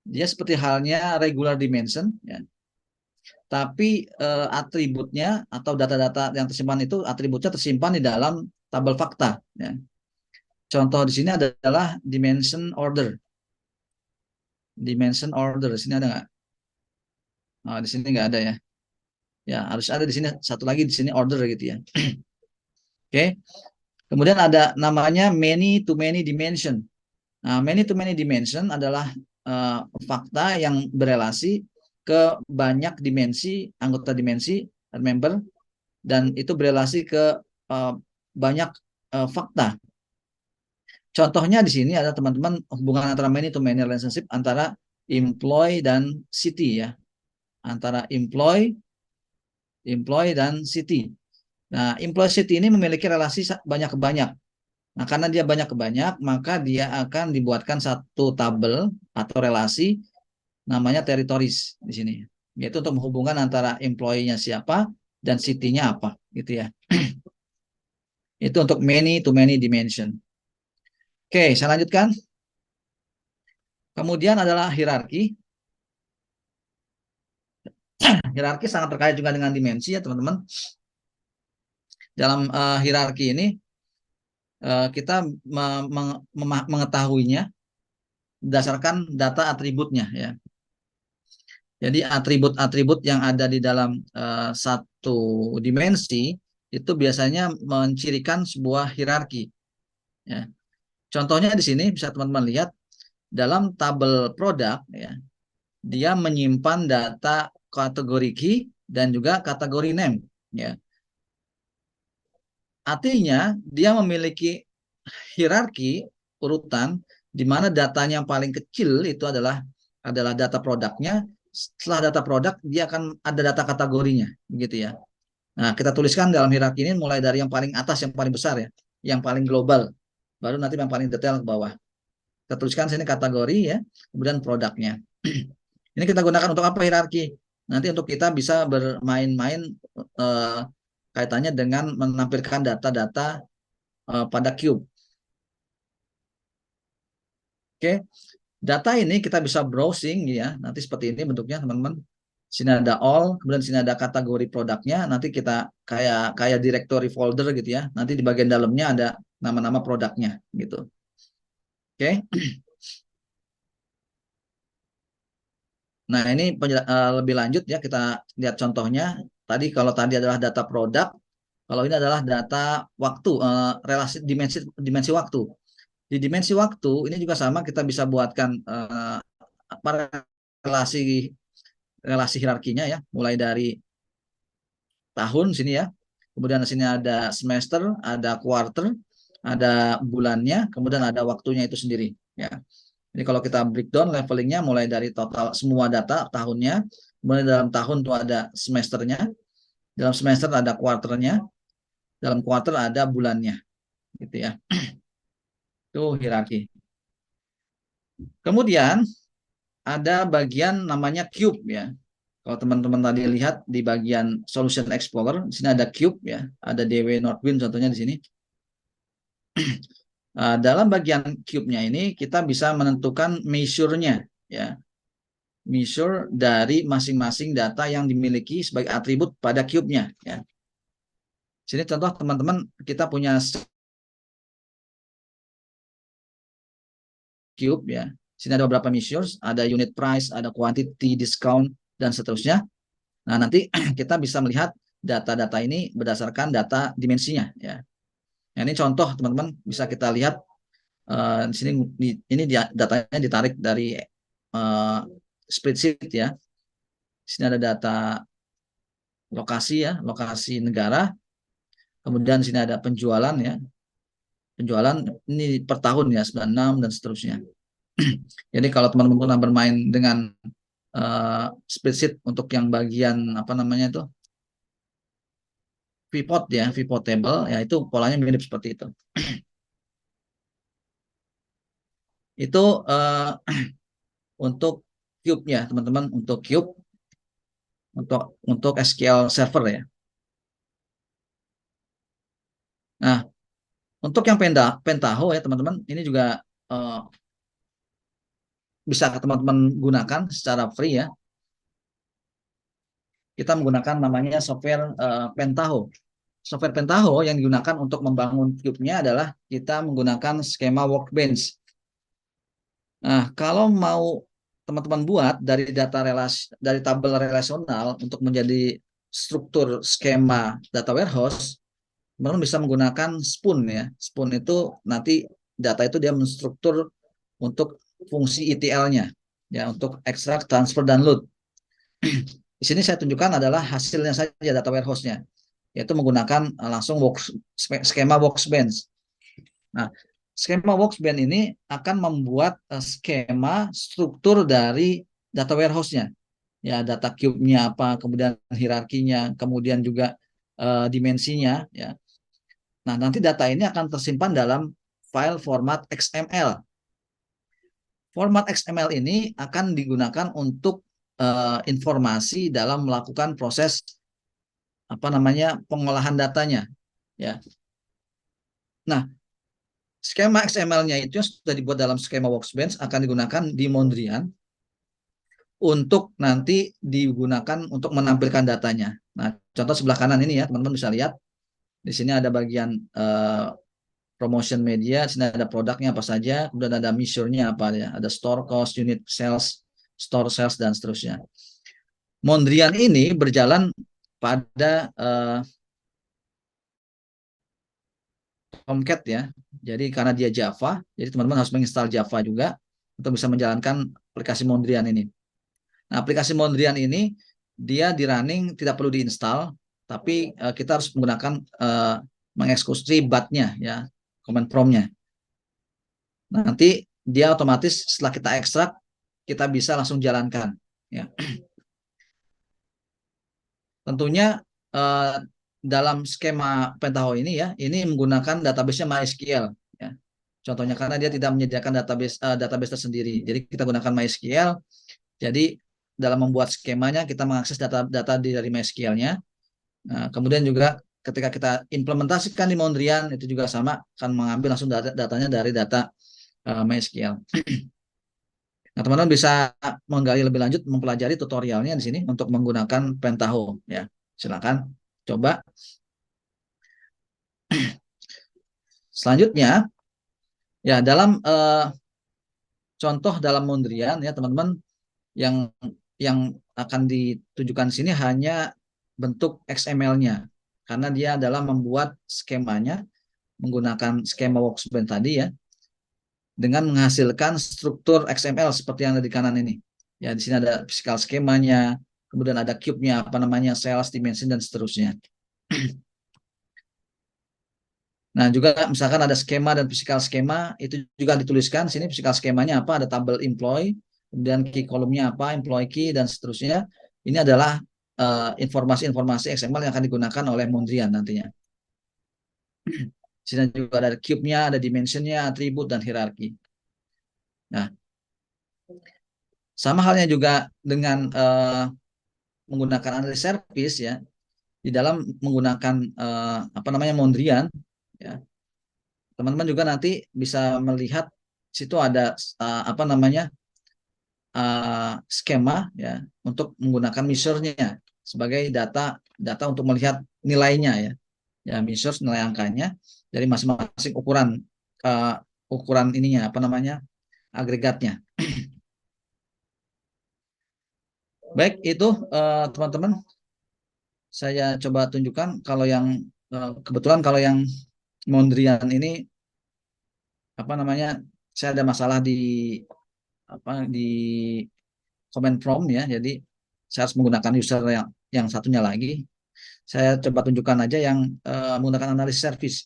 dia seperti halnya regular dimension ya. Tapi atributnya atau data-data yang tersimpan itu atributnya tersimpan di dalam tabel fakta ya. Contoh di sini adalah dimension order. Dimension order di sini ada nggak? Oh, di sini nggak ada ya. Ya, harus ada di sini satu lagi di sini order gitu ya. Oke. Kemudian ada namanya many to many dimension. Nah, many to many dimension adalah fakta yang berelasi ke banyak dimensi, anggota dimensi, member, dan itu berelasi ke banyak fakta. Contohnya di sini ada teman-teman hubungan antara many to many relationship antara employee dan city ya. Antara employee dan city. Nah, employee city ini memiliki relasi banyak ke banyak. Nah, karena dia banyak ke banyak, maka dia akan dibuatkan satu tabel atau relasi namanya territories di sini. Yaitu untuk menghubungkan antara employee-nya siapa dan city-nya apa, gitu ya. Itu untuk many to many dimension. Oke, saya lanjutkan. Kemudian adalah hierarki. Hierarki sangat terkait juga dengan dimensi ya, teman-teman. Dalam hierarki ini kita mengetahuinya berdasarkan data atributnya ya. Jadi atribut-atribut yang ada di dalam satu dimensi itu biasanya mencirikan sebuah hierarki. Ya. Contohnya di sini bisa teman-teman lihat dalam tabel produk ya, dia menyimpan data kategori key dan juga kategori name ya. Artinya dia memiliki hierarki urutan di mana datanya yang paling kecil itu adalah data produknya. Setelah data produk dia akan ada data kategorinya, begitu ya. Nah, kita tuliskan dalam hierarki ini mulai dari yang paling atas, yang paling besar ya, yang paling global, baru nanti yang paling detail ke bawah. Kita tuliskan sini kategori ya, kemudian produknya. Ini kita gunakan untuk apa hierarki? Nanti untuk kita bisa bermain-main kaitannya dengan menampilkan data-data pada cube. Oke, data ini kita bisa browsing ya, nanti seperti ini bentuknya teman-teman. Sini ada all, kemudian sini ada kategori produknya. Nanti kita kayak directory folder gitu ya. Nanti di bagian dalamnya ada nama-nama produknya gitu. Oke. Nah, ini lebih lanjut ya, kita lihat contohnya. Tadi kalau tadi adalah data produk, kalau ini adalah data waktu, relasi dimensi waktu. Di dimensi waktu ini juga sama, kita bisa buatkan apa relasi relasi hierarkinya ya, mulai dari tahun sini ya. Kemudian di sini ada semester, ada quarter, ada bulannya, kemudian ada waktunya itu sendiri ya. Jadi kalau kita breakdown levelingnya mulai dari total semua data tahunnya, kemudian dalam tahun itu ada semesternya, dalam semester ada quarternya, dalam quarter ada bulannya, gitu ya. Itu hierarki. Kemudian ada bagian namanya cube ya. Kalau teman-teman tadi lihat di bagian Solution Explorer, di sini ada cube ya, ada DW Northwind contohnya di sini. Dalam bagian cube-nya ini kita bisa menentukan measure-nya ya. Measure dari masing-masing data yang dimiliki sebagai atribut pada cube-nya ya. Sini contoh teman-teman, kita punya cube ya. Sini ada beberapa measures, ada unit price, ada quantity, discount, dan seterusnya. Nah, nanti kita bisa melihat data-data ini berdasarkan data dimensinya ya. Nah, ini contoh teman-teman, bisa kita lihat di sini, ini datanya ditarik dari spreadsheet ya. Di sini ada data lokasi ya, lokasi negara. Kemudian di sini ada penjualan ya. Penjualan ini per tahun ya, 96 dan seterusnya. Jadi kalau teman-teman pernah bermain dengan spreadsheet untuk yang bagian apa namanya itu pivot ya, pivot table ya, itu polanya mirip seperti itu. Itu untuk cube ya teman-teman, untuk cube, untuk SQL Server ya. Nah, untuk yang Pentaho ya teman-teman, ini juga bisa teman-teman gunakan secara free ya. Kita menggunakan namanya software Pentaho. Software Pentaho yang digunakan untuk membangun cube-nya adalah kita menggunakan skema workbench. Nah, kalau mau teman-teman buat dari dari tabel relasional untuk menjadi struktur skema data warehouse, teman-teman bisa menggunakan Spoon ya. Spoon itu nanti data itu dia menstruktur untuk fungsi ETL-nya ya, untuk extract, transfer, dan load. Di sini saya tunjukkan adalah hasilnya saja data warehouse-nya, yaitu menggunakan langsung skema workbench. Nah, skema workbench ini akan membuat skema struktur dari data warehouse-nya. Ya, data cube-nya apa, kemudian hierarkinya, kemudian juga dimensinya ya. Nah, nanti data ini akan tersimpan dalam file format XML. Format XML ini akan digunakan untuk informasi dalam melakukan proses apa namanya pengolahan datanya ya. Nah, skema XML-nya itu yang sudah dibuat dalam skema workbench akan digunakan di Mondrian untuk nanti digunakan untuk menampilkan datanya. Nah, contoh sebelah kanan ini ya, teman-teman bisa lihat. Di sini ada bagian promotion media, di sini ada produknya apa saja, kemudian ada measure-nya apa ya, ada store cost, unit sales, store sales, dan seterusnya. Mondrian ini berjalan pada Tomcat ya. Jadi karena dia Java, jadi teman-teman harus menginstal Java juga untuk bisa menjalankan aplikasi Mondrian ini. Nah, aplikasi Mondrian ini dia di running tidak perlu diinstal, tapi kita harus menggunakan mengeksekusi BAT-nya ya, command prompt-nya. Nah, nanti dia otomatis setelah kita ekstrak, kita bisa langsung jalankan ya. Tentunya dalam skema Pentaho ini ya, ini menggunakan database-nya MySQL ya. Contohnya karena dia tidak menyediakan database tersendiri. Jadi kita gunakan MySQL. Jadi dalam membuat skemanya kita mengakses data dari MySQL-nya. Nah, kemudian juga ketika kita implementasikan di Mondrian itu juga sama, akan mengambil langsung datanya dari data MySQL. Nah, teman-teman bisa menggali lebih lanjut, mempelajari tutorialnya di sini untuk menggunakan Pentaho ya. Silakan coba. Selanjutnya ya dalam contoh dalam Mondrian ya teman-teman, yang akan ditujukan sini hanya bentuk XML-nya karena dia adalah membuat skemanya menggunakan skema workspace tadi ya, dengan menghasilkan struktur XML seperti yang ada di kanan ini. Ya, di sini ada physical skemanya, kemudian ada cube-nya, apa namanya, cells, dimension, dan seterusnya. Nah, juga misalkan ada skema dan physical skema, itu juga dituliskan sini physical skemanya apa, ada tabel employee, kemudian key column-nya apa, employee key, dan seterusnya. Ini adalah informasi-informasi XML yang akan digunakan oleh Mondrian nantinya. Di sini juga ada cube-nya, ada dimension-nya, atribut, dan hierarki. Nah, sama halnya juga dengan menggunakan analysis service ya, di dalam menggunakan apa namanya Mondrian ya, teman-teman juga nanti bisa melihat situ ada apa namanya skema ya untuk menggunakan measure-nya sebagai data untuk melihat nilainya ya, ya measure nilai angkanya dari masing-masing ukuran ukuran ininya apa namanya agregatnya. Baik itu teman-teman, saya coba tunjukkan kalau yang kebetulan kalau yang Mondrian ini apa namanya, saya ada masalah di apa di command prompt ya, jadi saya harus menggunakan user yang satunya lagi. Saya coba tunjukkan aja yang menggunakan analysis service.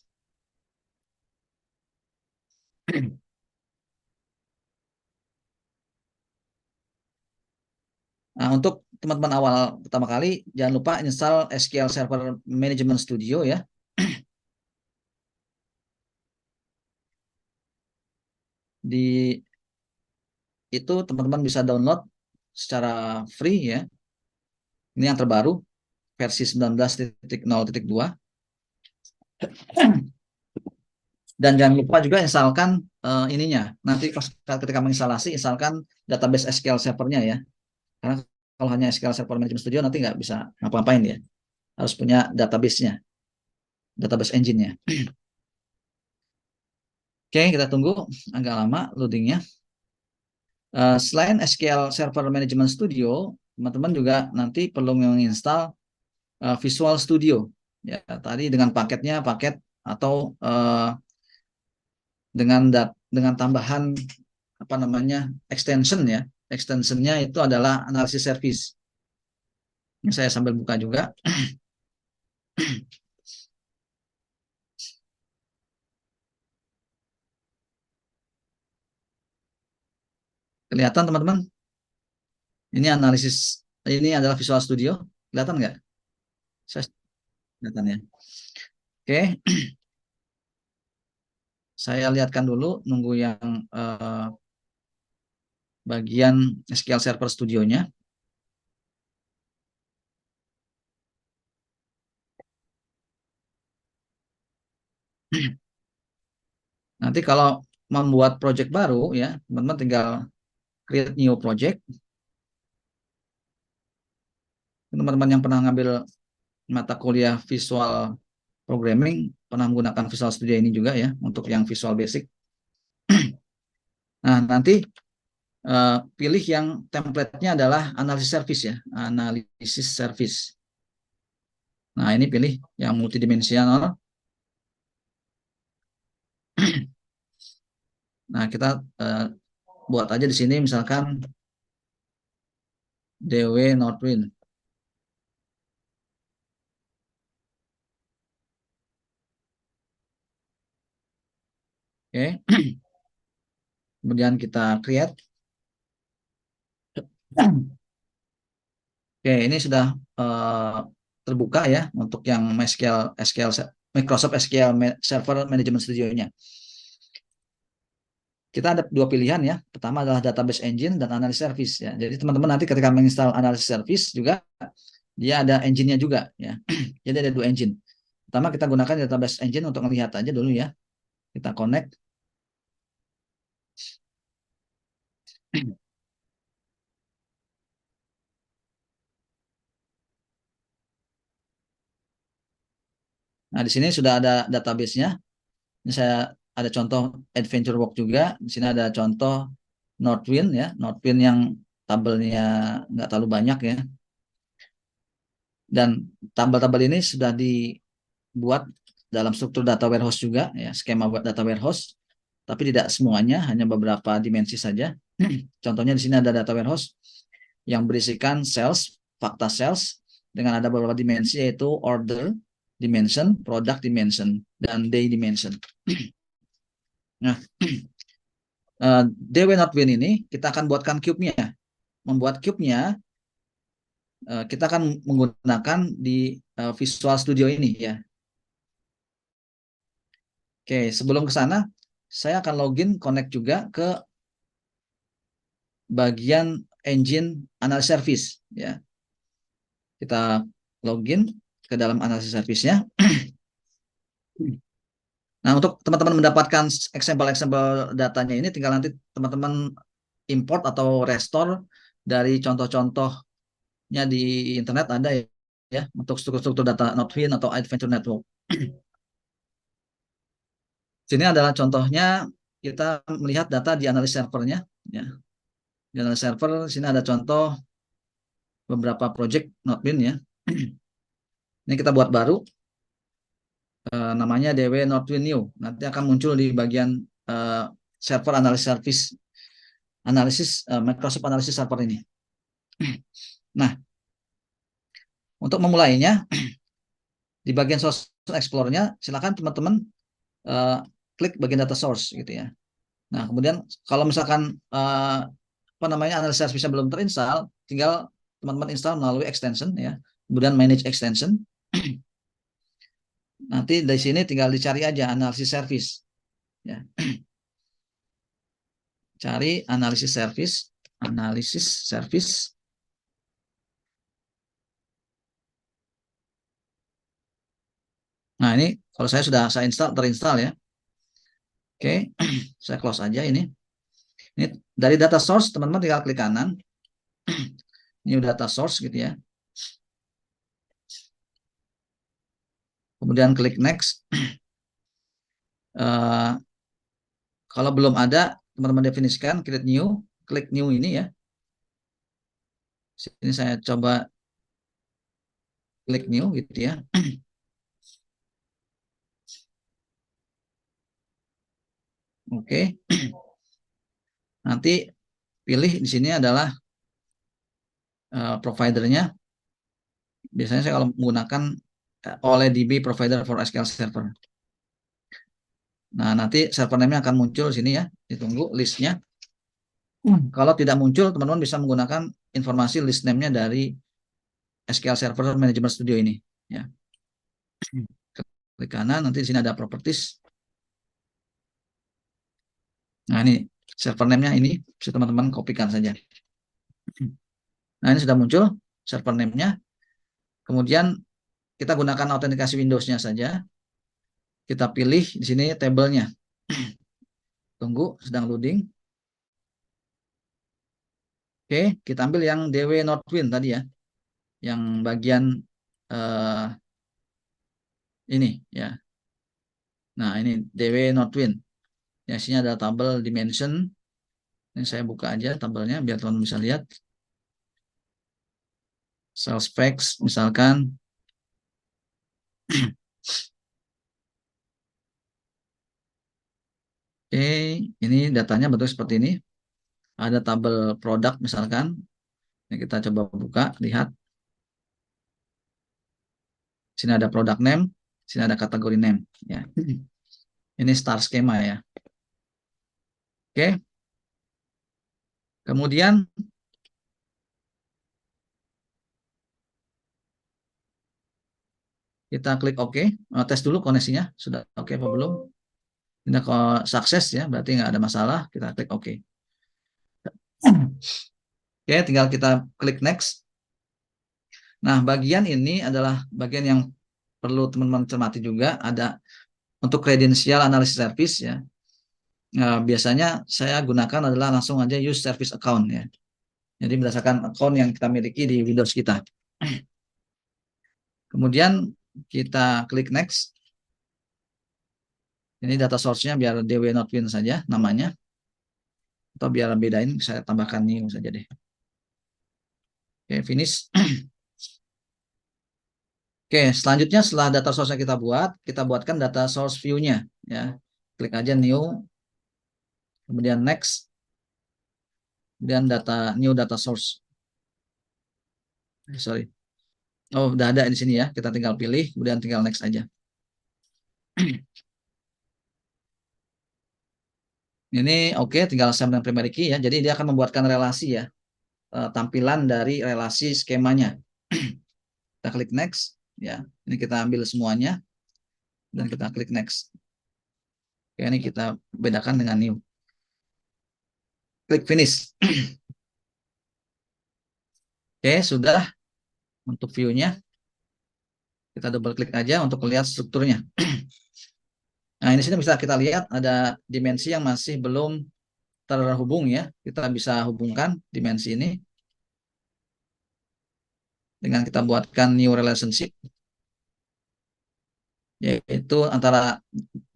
Nah, untuk teman-teman awal pertama kali jangan lupa install SQL Server Management Studio ya. Di itu teman-teman bisa download secara free ya. Ini yang terbaru versi 19.0.2. Dan jangan lupa juga instalkan ininya. Nanti ketika menginstalasi, instalkan database SQL Server-nya ya. Karena kalau hanya SQL Server Management Studio nanti nggak bisa ngapa-ngapain ya. Harus punya database-nya, database engine-nya. Oke, kita tunggu agak lama loadingnya. Selain SQL Server Management Studio, teman-teman juga nanti perlu menginstal Visual Studio. Ya, tadi dengan paket atau dengan tambahan apa namanya extension ya. Extensionnya itu adalah analysis service. Ini saya sambil buka juga. Kelihatan teman-teman? Ini analisis, ini adalah Visual Studio. Kelihatan nggak? Saya kelihatan ya. Oke, saya lihatkan dulu, nunggu yang bagian SQL Server Studio-nya. Nanti kalau membuat project baru ya, teman-teman tinggal create new project. Teman-teman yang pernah ngambil mata kuliah visual programming pernah menggunakan Visual Studio ini juga ya untuk yang visual basic. Nah, nanti pilih yang template-nya adalah analisis service ya, analisis service. Nah, ini pilih yang multidimensional. Nah, kita buat aja di sini misalkan DW Northwind. Oke, Oke, kemudian kita create. Oke, ini sudah terbuka ya untuk yang Microsoft SQL Server Management Studio-nya. Kita ada dua pilihan ya. Pertama adalah database engine dan analysis service ya. Jadi teman-teman nanti ketika menginstal analysis service juga dia ada engine-nya juga ya. Jadi ada dua engine. Pertama kita gunakan database engine untuk melihat aja dulu ya. Kita connect. Nah, di sini sudah ada database-nya. Ini saya ada contoh Adventure Walk juga. Di sini ada contoh Northwind ya. Northwind yang tabelnya nggak terlalu banyak ya. Dan tabel-tabel ini sudah dibuat dalam struktur data warehouse juga ya, skema buat data warehouse. Tapi tidak semuanya, hanya beberapa dimensi saja. Contohnya di sini ada data warehouse yang berisikan sales, fakta sales dengan ada beberapa dimensi yaitu order dimension, product dimension, dan day dimension. Nah, DW not win ini kita akan buatkan cube-nya. Membuat cube-nya kita akan menggunakan di Visual Studio ini ya. Oke, sebelum ke sana saya akan login connect juga ke bagian engine analysis service ya. Kita login ke dalam analysis service-nya. Nah, untuk teman-teman mendapatkan example datanya ini tinggal nanti teman-teman import atau restore dari contoh-contohnya di internet ada ya untuk struktur-struktur data Northwind atau Adventure Network. Sini adalah contohnya kita melihat data di analysis servernya ya. Di analysis server sini ada contoh beberapa project Northwind ya. Ini kita buat baru namanya DW Northwind New. Nanti akan muncul di bagian server analysis service analisis Microsoft Analysis Server ini. Nah, untuk memulainya di bagian Source Explorer-nya silakan teman-teman klik bagian data source gitu ya. Nah, kemudian kalau misalkan analysis service belum terinstall, tinggal teman-teman install melalui extension ya. Kemudian manage extension. Nanti dari sini tinggal dicari aja analisis service ya. Cari analisis service. Nah, ini kalau saya terinstall ya. Oke, saya close aja ini. Ini dari data source, teman-teman tinggal klik kanan. New data source gitu ya. Kemudian klik next. Kalau belum ada, teman-teman definisikan, create new, klik new ini ya. Sini saya coba klik new gitu ya. Oke. Nanti pilih di sini adalah providernya. Biasanya saya kalau menggunakan OLEDB provider for SQL Server. Nah, nanti server name-nya akan muncul di sini ya. Ditunggu listnya. Kalau tidak muncul, teman-teman bisa menggunakan informasi list name-nya dari SQL Server Management Studio ini. Ya. Klik kanan, nanti di sini ada properties. Nah, ini server name-nya ini, bisa teman-teman kopikan saja. Nah, ini sudah muncul server name-nya. Kemudian kita gunakan autentikasi Windows-nya saja. Kita pilih di sini tabelnya. Tunggu, sedang loading. Oke, kita ambil yang DW Northwind tadi ya. Yang bagian ini ya. Nah, ini DW Northwind. Yang isinya adalah tabel dimension. Ini saya buka aja tabelnya biar teman-teman bisa lihat. Sales specs misalkan. Oke, ini datanya bentuk seperti ini. Ada tabel produk misalkan. Ini kita coba buka, lihat. Sini ada product name, sini ada kategori name. Ya. Ini star schema ya. Oke. Kemudian kita klik OK. Tes dulu koneksinya sudah oke apa belum. Ini kalau sukses ya, berarti nggak ada masalah. Kita klik OK. Oke, tinggal kita klik next. Nah, bagian ini adalah bagian yang perlu teman-teman cermati juga. Ada untuk kredensial analisis service ya. Nah, biasanya saya gunakan adalah langsung aja use service account ya. Jadi berdasarkan account yang kita miliki di Windows kita. Kemudian kita klik next. Ini data source-nya biar DW Notwin saja namanya. Atau biar bedain, saya tambahkan new saja deh. Oke, finish. Oke, selanjutnya setelah data source-nya kita buatkan data source view-nya ya. Klik aja new, kemudian next, kemudian new data source. Sorry. Oh, udah ada di sini ya. Kita tinggal pilih, kemudian tinggal next aja. Ini oke, tinggal save dan primary key ya. Jadi dia akan membuatkan relasi ya. Tampilan dari relasi skemanya. Kita klik next ya. Ini kita ambil semuanya dan kita klik next. Oke, ini kita bedakan dengan new. Klik finish. Oke, sudah untuk view-nya. Kita double klik aja untuk melihat strukturnya. Nah, ini sini bisa kita lihat ada dimensi yang masih belum terhubung ya. Kita bisa hubungkan dimensi ini dengan kita buatkan new relationship, yaitu antara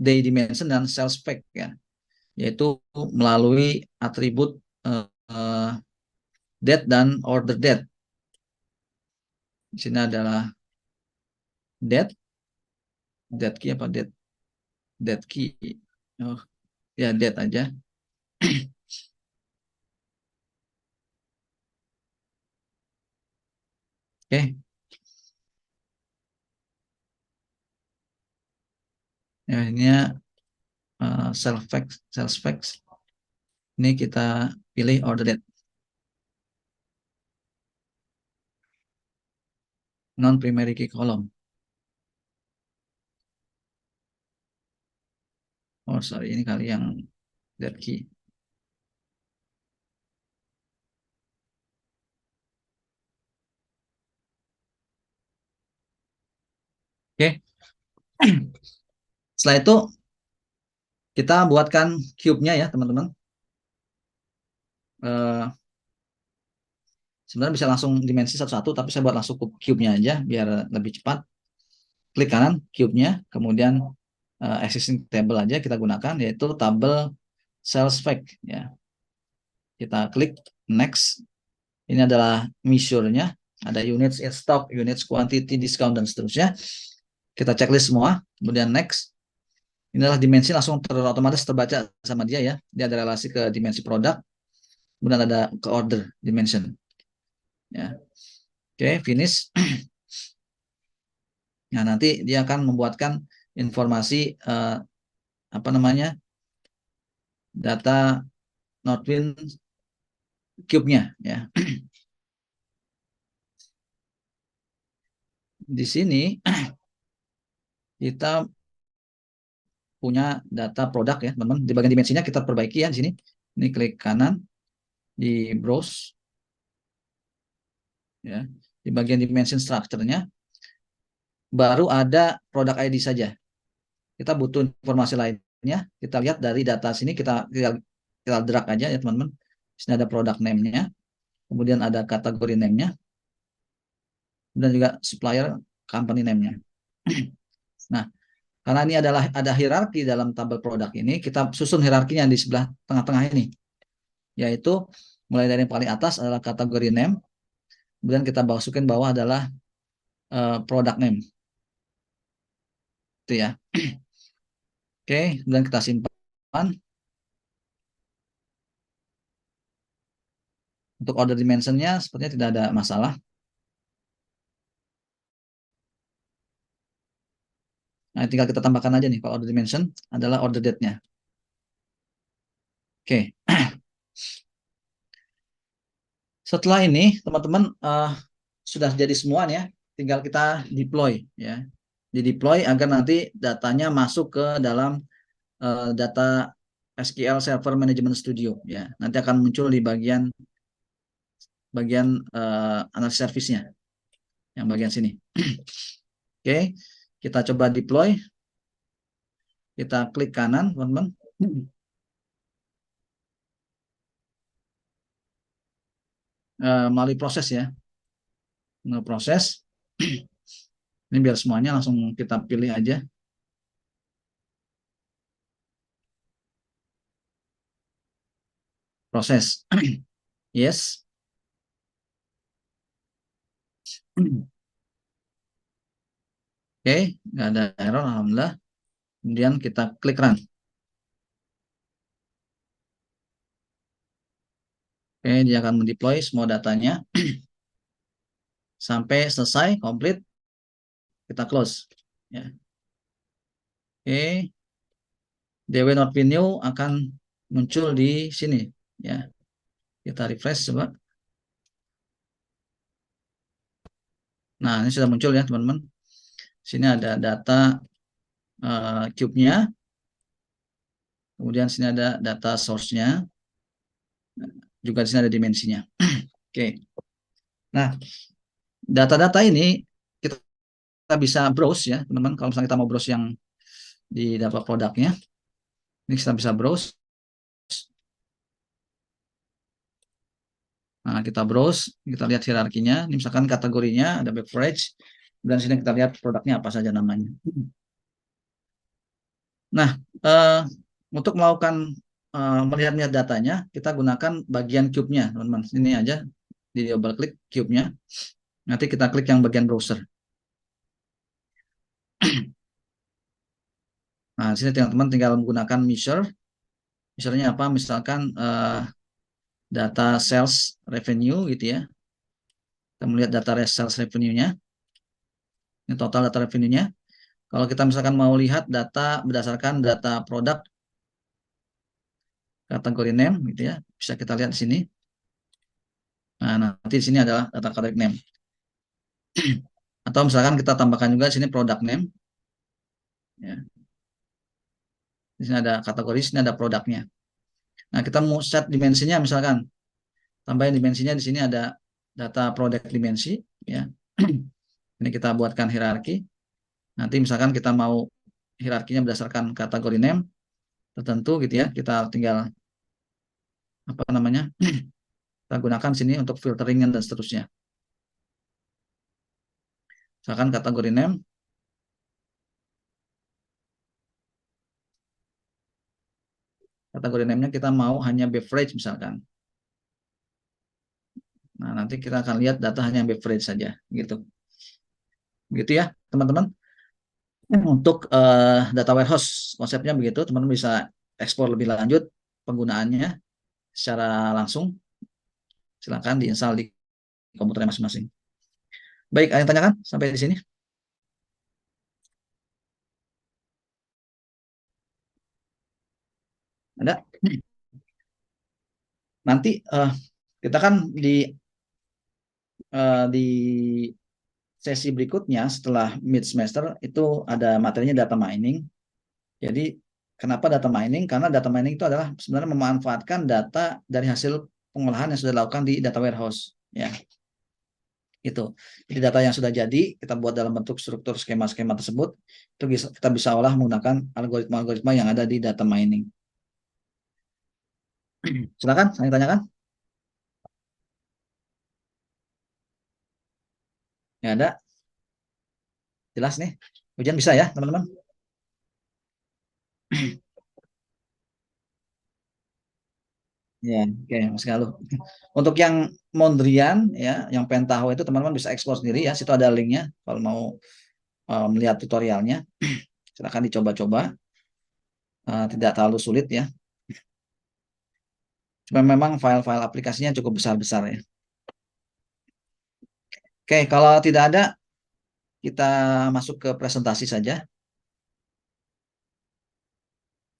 day dimension dan cell spec ya, yaitu melalui atribut date dan order date. Di sini adalah date key apa date key. Oh ya, date aja. Oke. Ya, ini cell specs. Ini kita pilih order date. Non primary key column. Oh sorry, ini kali yang date key. Oke. Setelah itu kita buatkan cube-nya ya teman-teman. Sebenarnya bisa langsung dimensi satu-satu, tapi saya buat langsung cube-nya aja biar lebih cepat. Klik kanan cube-nya, kemudian existing table aja kita gunakan, yaitu tabel cell spec ya. Kita klik next. Ini adalah measure-nya, ada units in stock, units quantity, discount dan seterusnya. Kita checklist semua, kemudian next. Inilah dimensi langsung otomatis terbaca sama dia ya. Dia ada relasi ke dimensi produk, kemudian ada ke order dimension. Ya. Oke, finish. Nah, nanti dia akan membuatkan informasi apa namanya? Data Notwin cube-nya ya. Di sini kita punya data produk ya, teman-teman. Di bagian dimensinya kita perbaiki ya di sini. Ini klik kanan di browse ya. Di bagian dimension structure-nya baru ada produk ID saja. Kita butuh informasi lainnya. Kita lihat dari data sini, kita drag aja ya teman-teman. Di sini ada product name-nya, kemudian ada kategori name-nya, dan juga supplier company name-nya. Nah, karena ini adalah ada hierarki dalam tabel produk ini, kita susun hierarkinya di sebelah tengah-tengah ini, yaitu mulai dari yang paling atas adalah kategori name, kemudian kita masukin bawah adalah product name, itu ya. Oke, kemudian kita simpan. Untuk order dimensionnya sepertinya tidak ada masalah. Nah, tinggal kita tambahkan aja nih, kalau order dimension adalah order date-nya. Oke. Setelah ini teman-teman sudah jadi semua ya, tinggal kita deploy ya. Di deploy agar nanti datanya masuk ke dalam data SQL Server Management Studio ya. Nanti akan muncul di bagian analysis service-nya yang bagian sini. Oke, kita coba deploy. Kita klik kanan, teman-teman. Melalui proses ya. Melalui proses. Ini biar semuanya langsung kita pilih aja. Proses. Yes. Oke, nggak ada error, alhamdulillah. Kemudian kita klik run. Oke, dia akan mendeploy semua datanya. Sampai selesai, komplit, kita close. Ya. Oke, DW not new akan muncul di sini. Ya, kita refresh coba. Nah, ini sudah muncul ya, teman-teman. Sini ada data cube-nya. Kemudian sini ada data source-nya. Juga di sini ada dimensinya. Oke. Nah, data-data ini kita bisa browse ya, teman-teman. Kalau misalnya kita mau browse yang di data produknya, ini kita bisa browse. Nah, kita browse, kita lihat hierarkinya. Ini misalkan kategorinya ada beverage, dan sini kita lihat produknya apa saja namanya. Nah, untuk melakukan melihat datanya, kita gunakan bagian cube-nya, teman-teman. Ini aja, di double klik cube-nya. Nanti kita klik yang bagian browser. Nah, di sini teman-teman tinggal menggunakan measure. Measure-nya apa? Misalkan data sales revenue gitu ya. Kita melihat data sales revenue-nya. Ini total data revenue-nya. Kalau kita misalkan mau lihat data berdasarkan data produk kategori name gitu ya, bisa kita lihat di sini. Nah, nanti di sini adalah data kategori name. Atau misalkan kita tambahkan juga di sini product name. Ya. Di sini ada kategori, di sini ada produknya. Nah, kita mau set dimensinya misalkan tambahin dimensinya, di sini ada data product dimensi ya. Ini kita buatkan hierarki. Nanti misalkan kita mau hierarkinya berdasarkan kategori name tertentu gitu ya, kita tinggal apa namanya? Kita gunakan sini untuk filtering dan seterusnya. Misalkan kategori name, kategori name-nya kita mau hanya beverage misalkan. Nah, nanti kita akan lihat data hanya beverage saja gitu. Begitu ya, teman-teman. Untuk data warehouse konsepnya begitu, teman-teman bisa ekspor lebih lanjut penggunaannya secara langsung. Silakan diinstal di komputernya masing-masing. Baik, ada yang tanyakan sampai di sini? Ada? Nanti kita kan di sesi berikutnya setelah mid semester itu ada materinya data mining. Jadi kenapa data mining? Karena data mining itu adalah sebenarnya memanfaatkan data dari hasil pengolahan yang sudah dilakukan di data warehouse. Ya, itu. Jadi data yang sudah jadi kita buat dalam bentuk struktur skema-skema tersebut itu kita bisa olah menggunakan algoritma-algoritma yang ada di data mining. Silakan, saya tanyakan. Ya ada. Jelas nih. Ujian bisa ya, teman-teman? Ya, oke, Mas Galuh. Untuk yang Mondrian ya, yang pengen tahu itu teman-teman bisa explore sendiri ya. Situ ada linknya kalau mau melihat tutorialnya. Silakan dicoba-coba. Tidak terlalu sulit ya. Cuma memang file-file aplikasinya cukup besar-besar ya. Oke, kalau tidak ada, kita masuk ke presentasi saja.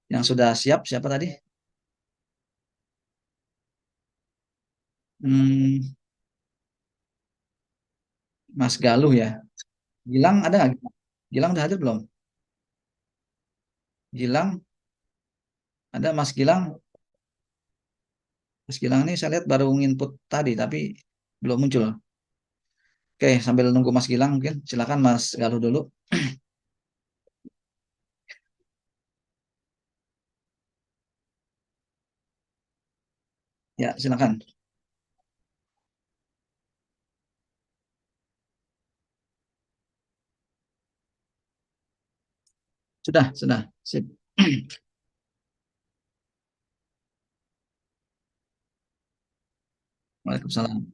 Yang sudah siap, siapa tadi? Hmm, Mas Galuh ya. Gilang ada nggak? Gilang udah hadir belum? Gilang ada Mas Gilang. Mas Gilang ini saya lihat baru nginput tadi tapi belum muncul. Oke, sambil nunggu Mas Gilang mungkin silakan Mas Galuh dulu. Ya, silakan. Sudah, sudah. Sip. Waalaikumsalam.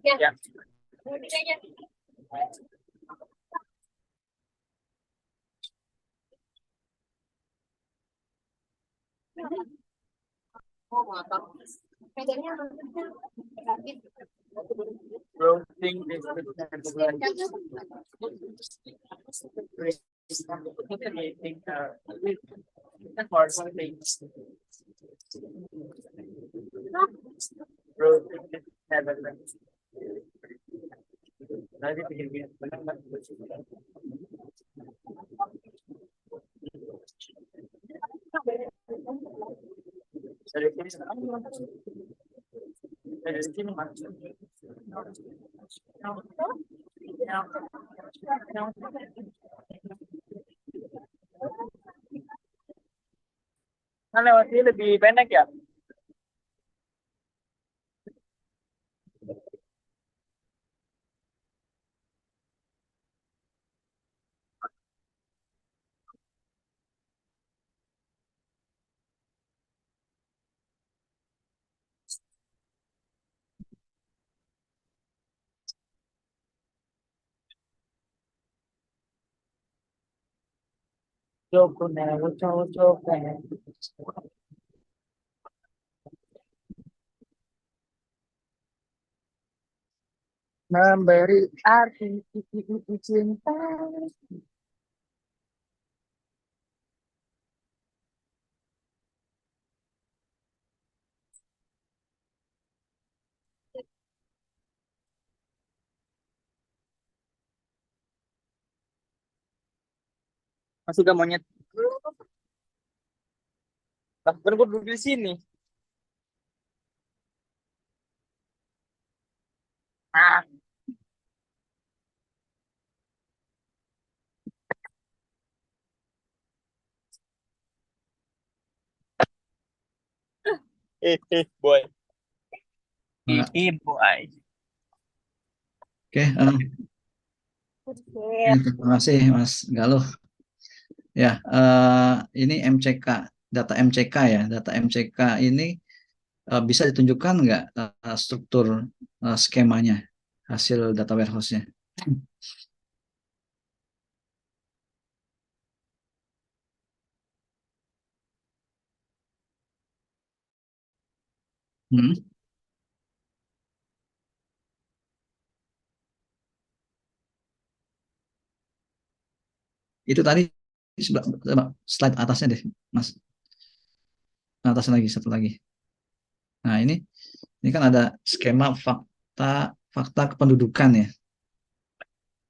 Ya. Routing is creating for something. Routing is never nanti pikir dari sini kan lewat sini lebih pendek ya. Cukup. Memberi arti cinta. Masuk gak monyet? Lah, kan gue duduk di sini. Ah, boy. Nah, Boy. oke, ya, terima kasih Mas Galuh. Ya, ini MCK, data MCK ya. Data MCK ini bisa ditunjukkan nggak struktur skemanya, hasil data warehouse-nya? Hmm. Itu tadi slide atasnya deh, Mas. Atasnya lagi, satu lagi. Nah, ini kan ada skema fakta fakta kependudukan ya.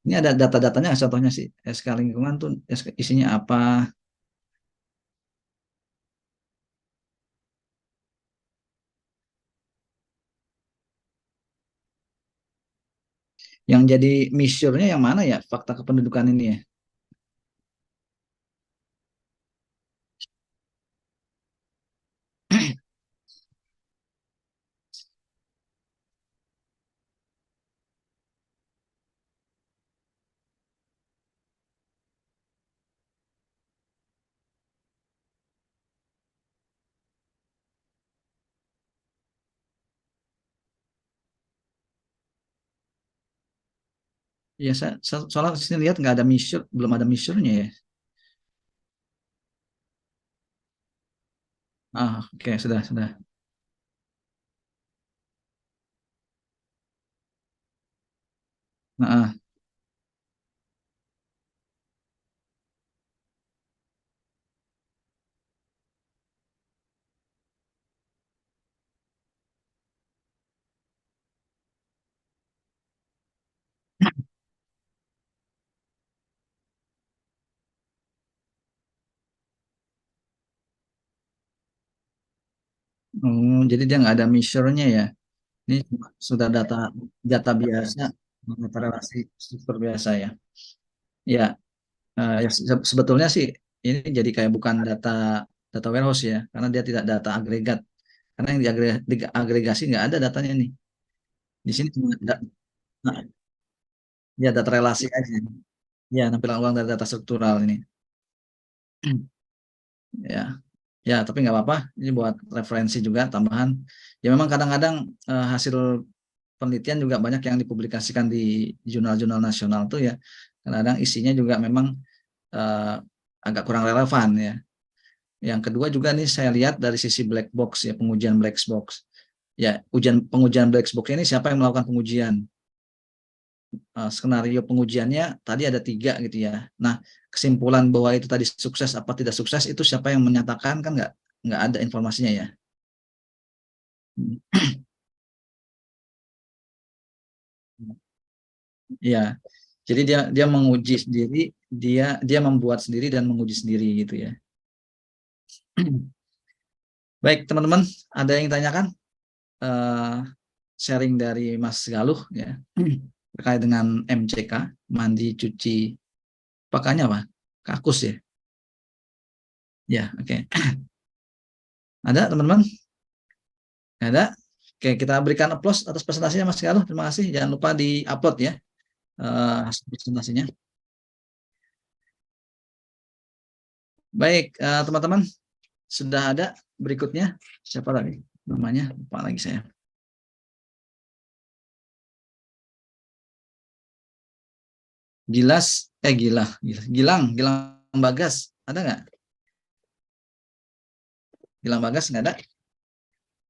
Ini ada data-datanya contohnya sih. SK lingkungan tuh isinya apa? Yang jadi measure-nya yang mana ya? Fakta kependudukan ini ya. Ya, soalnya sini lihat nggak ada measure, belum ada measure-nya ya. Oke, sudah. Nah, jadi dia nggak ada measure-nya ya. Ini sudah data data biasa, data relasi struktur biasa ya. Ya, sebetulnya sih ini jadi kayak bukan data data warehouse ya, karena dia tidak data agregat. Karena yang diagregasi nggak ada datanya nih. Di sini cuma nah, ya data relasi aja. Ya, nampilan ulang dari data struktural ini. Ya, ya, tapi nggak apa-apa. Ini buat referensi juga tambahan. Ya, memang kadang-kadang hasil penelitian juga banyak yang dipublikasikan di jurnal-jurnal nasional tuh ya. Kadang-kadang isinya juga memang eh, agak kurang relevan ya. Yang kedua juga nih saya lihat dari sisi black box ya, pengujian black box. Ya, pengujian black box ini siapa yang melakukan pengujian? Skenario pengujiannya tadi ada 3 gitu ya. Nah, kesimpulan bahwa itu tadi sukses apa tidak sukses itu siapa yang menyatakan, kan nggak ada informasinya ya. Ya, jadi dia dia menguji sendiri, dia dia membuat sendiri dan menguji sendiri gitu ya. Baik teman-teman, ada yang ditanyakan? Eh, Sharing dari Mas Galuh ya terkait dengan MCK, mandi cuci pakaiannya apa? Kakus ya. Ya, oke. Ada teman-teman? Ada? Oke, kita berikan applause atas presentasinya Mas Galuh. Terima kasih. Jangan lupa di-upload ya hasil presentasinya. Baik, teman-teman, sudah ada berikutnya. Siapa lagi namanya? Lupa lagi saya. Gilang Bagas. Ada nggak? Gilang Bagas nggak ada?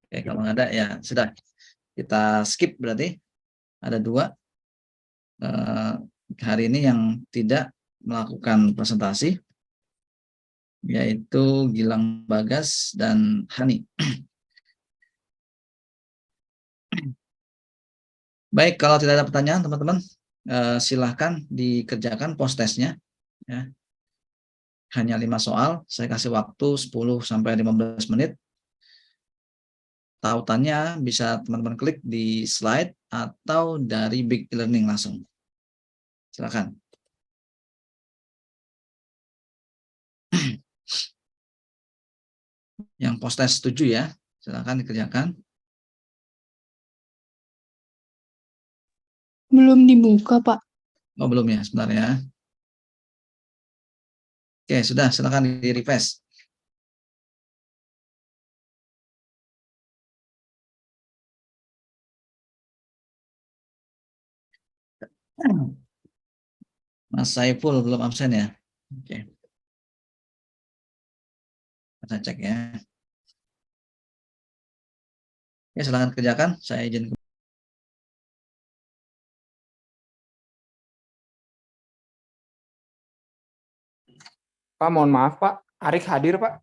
Oke, kalau nggak ada ya sudah. Kita skip berarti. Ada 2 hari ini yang tidak melakukan presentasi, yaitu Gilang Bagas dan Hani. Baik, kalau tidak ada pertanyaan teman-teman, silahkan dikerjakan post testnya. Ya. Hanya 5 soal, saya kasih waktu 10-15 menit. Tautannya bisa teman-teman klik di slide atau dari Big Learning langsung. Silakan. Yang post test setuju ya, silakan dikerjakan. Belum dibuka, Pak. Oh, belum ya, sebentar ya. Oke, sudah, silakan di refresh. Mas Saiful belum absen ya. Oke, kita cek ya. Ya, silakan kerjakan. Saya izin. Pak, mohon maaf Pak. Arik hadir Pak.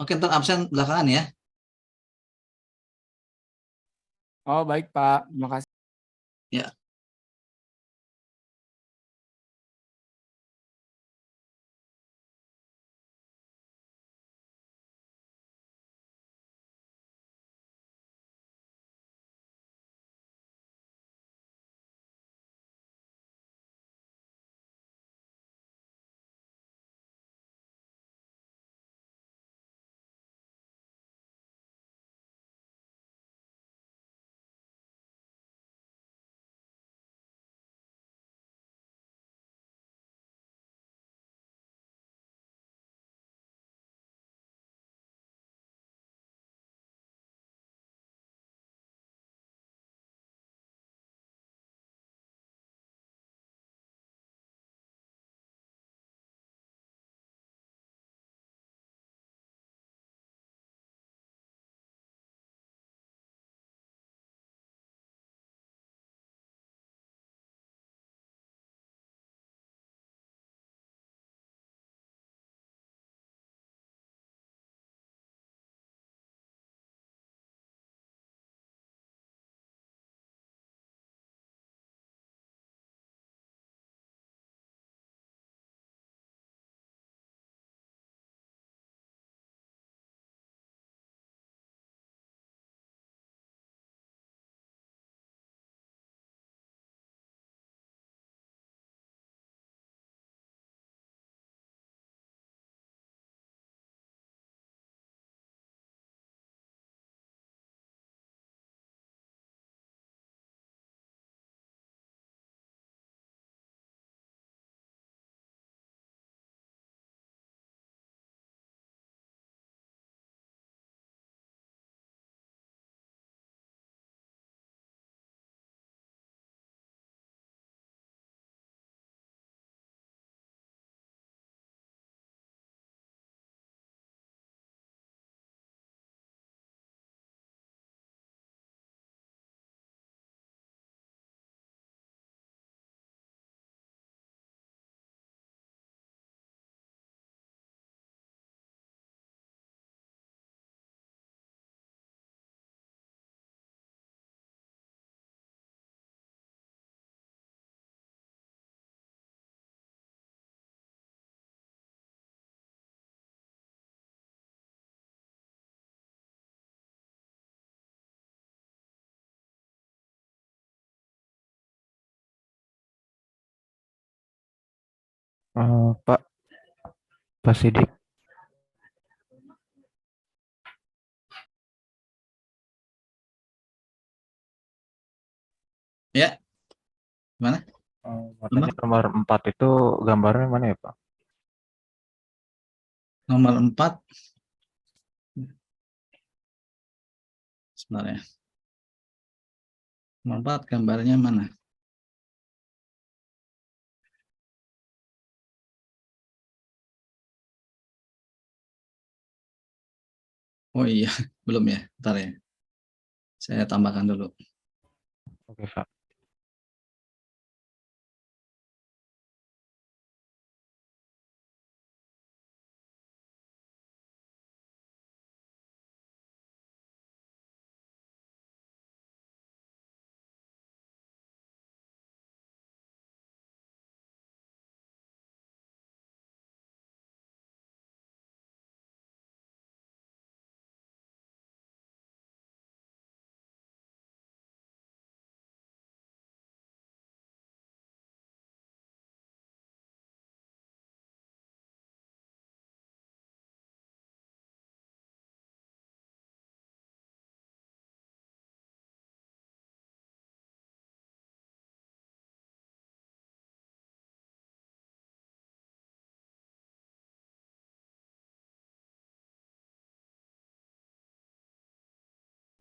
Oke, ntar absen belakangan ya. Oh baik Pak, terima kasih. Ya. Pak Sidik. Ya, mana? Matanya nomor 4 itu gambarnya mana ya, Pak? Nomor 4 sebenarnya. Nomor 4 gambarnya mana? Oh iya, belum ya. Bentar ya. Saya tambahkan dulu. Oke, Pak.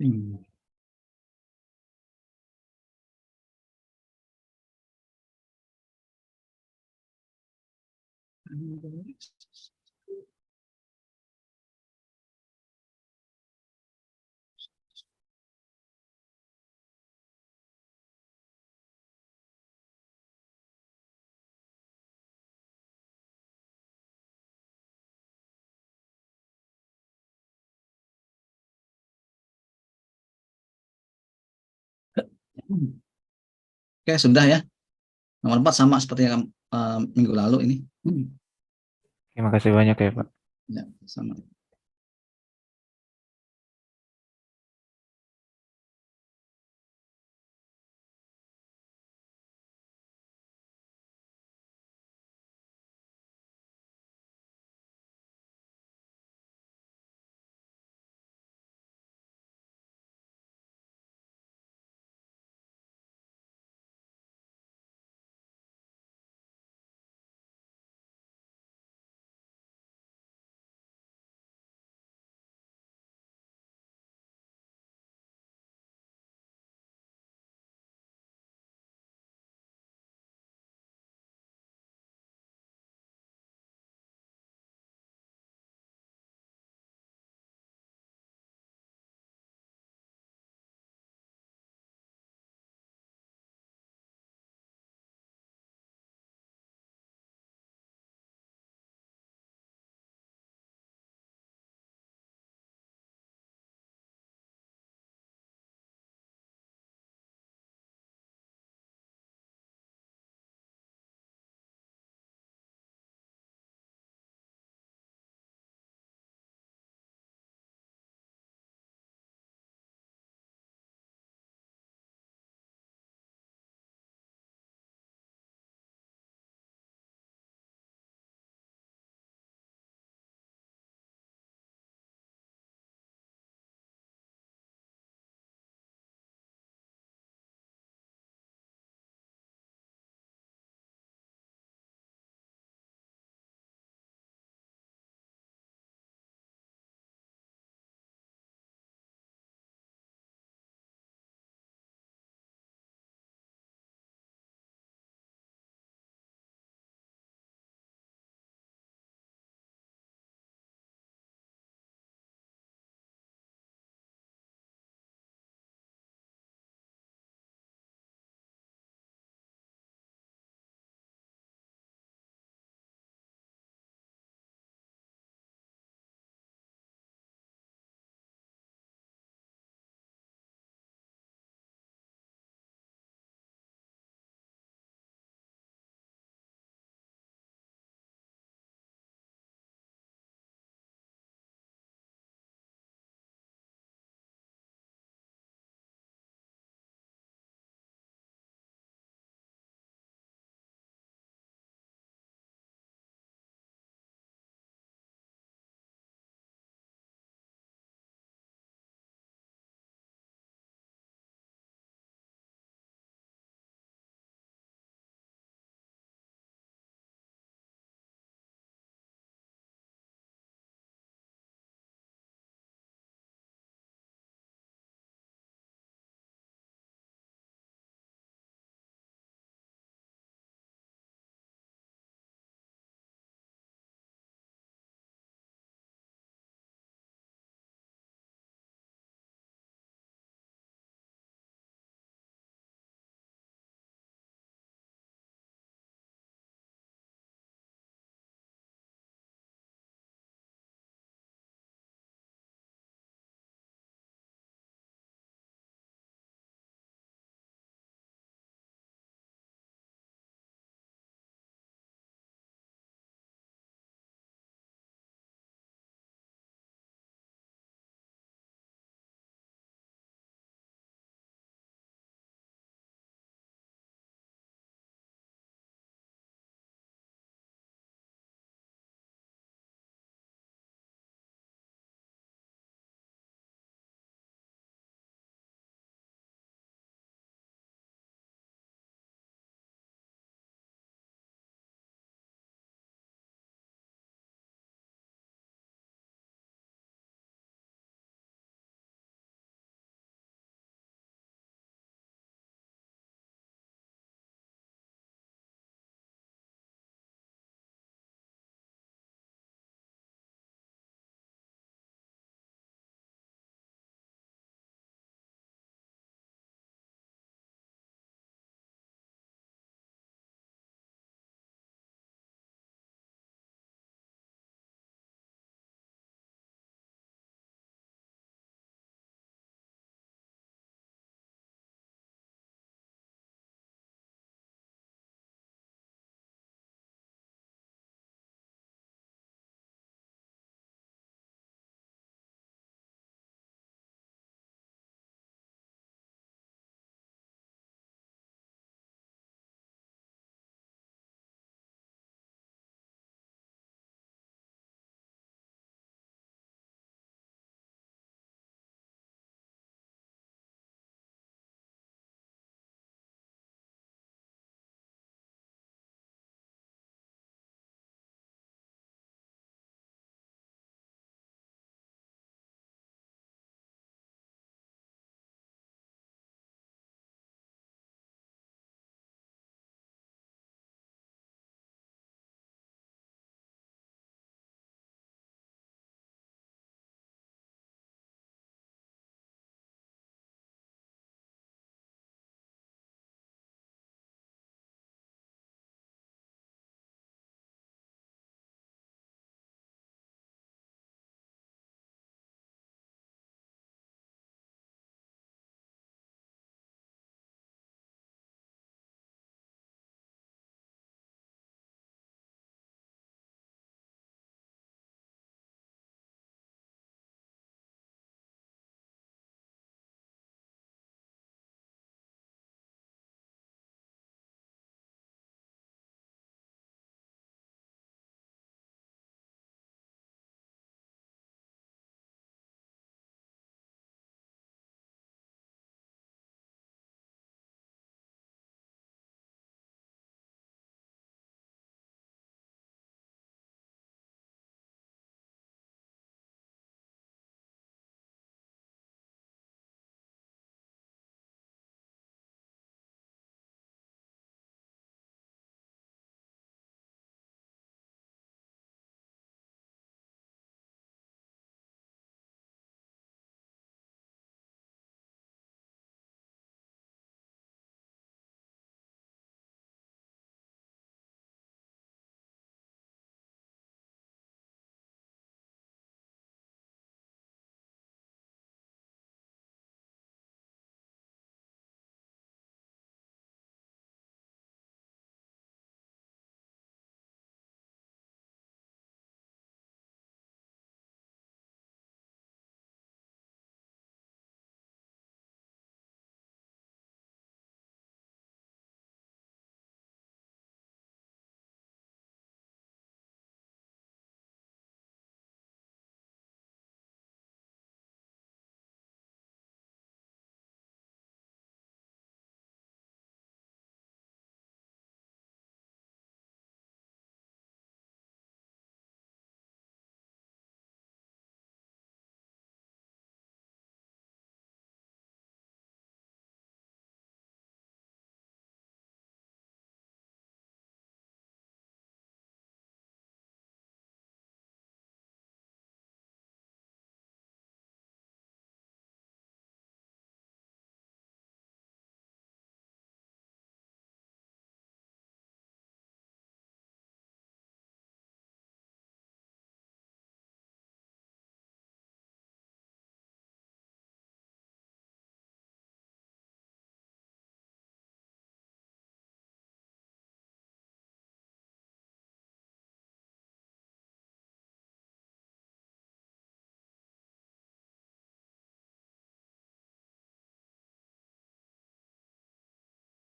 Hmm. Oke, sudah ya. Nomor 4 sama seperti yang minggu lalu ini. Terima kasih banyak ya, Pak. Ya, sama.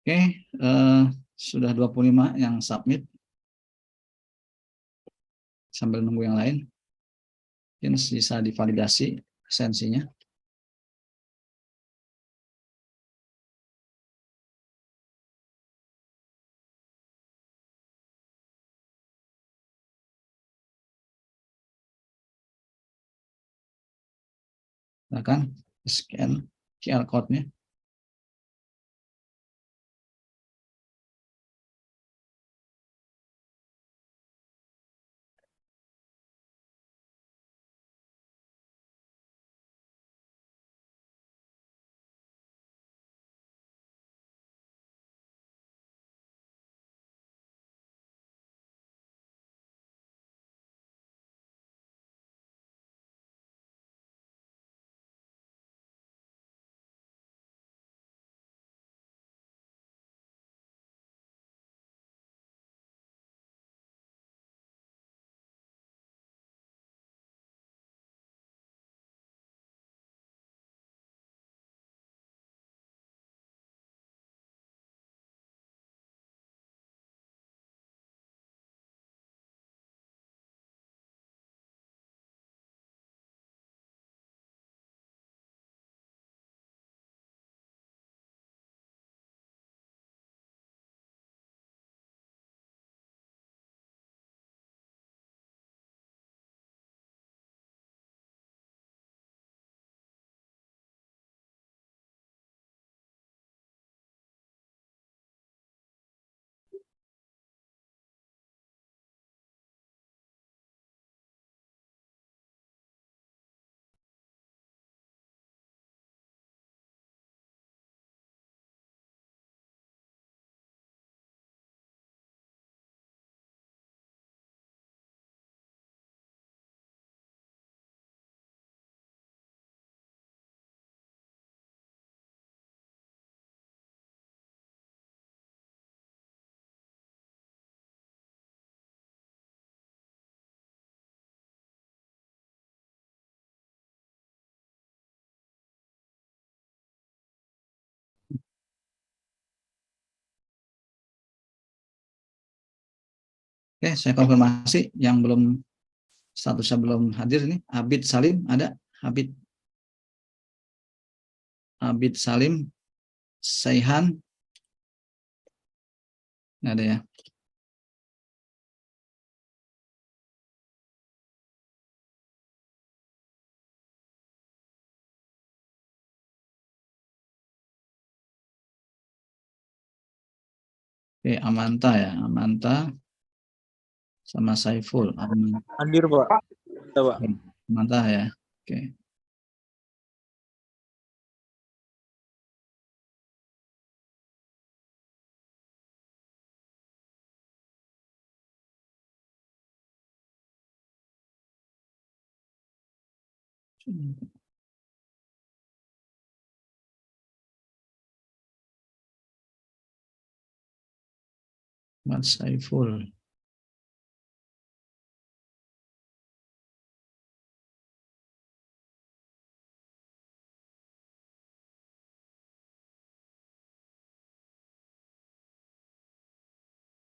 Oke, eh, sudah 25 yang submit. Sambil nunggu yang lain. Mungkin bisa divalidasi esensinya. Silakan scan QR code-nya. Oke, saya konfirmasi yang belum statusnya belum hadir ini. Abid Salim ada? Abid Abid Salim, Saihan, nggak ada ya. Oke, Amanta ya, Amanta sama Saiful. Hadir, Pak. Coba. Amanta ya. Oke. Mas Saiful.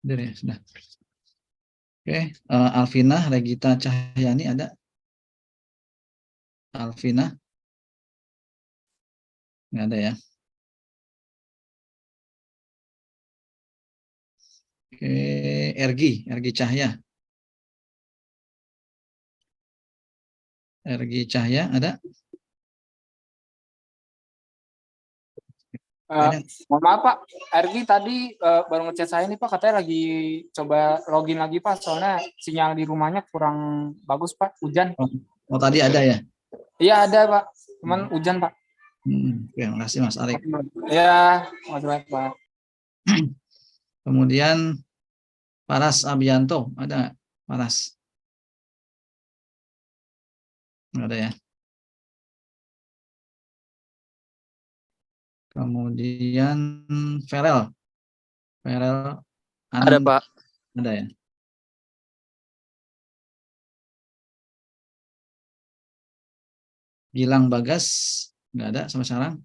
Hadir ya, sudah. Oke, Alvina Regita Cahyani ada? Alvina? Nggak ada ya. Oke, Ergi Cahya. Ergi Cahya ada? Ada? Mohon maaf Pak, Ergi tadi baru ngechat saya nih Pak, katanya lagi coba login lagi Pak, soalnya sinyal di rumahnya kurang bagus Pak, hujan. Oh, tadi ada ya? Iya ada Pak, cuman hujan Pak. Oke, makasih Mas Arik. Ya, makasih banyak Pak. Kemudian Paras Abianto ada nggak? Paras? Nggak ada ya. Kemudian Ferel Ada, Anand Pak. ada ya. Gilang Bagas nggak ada sampai sekarang.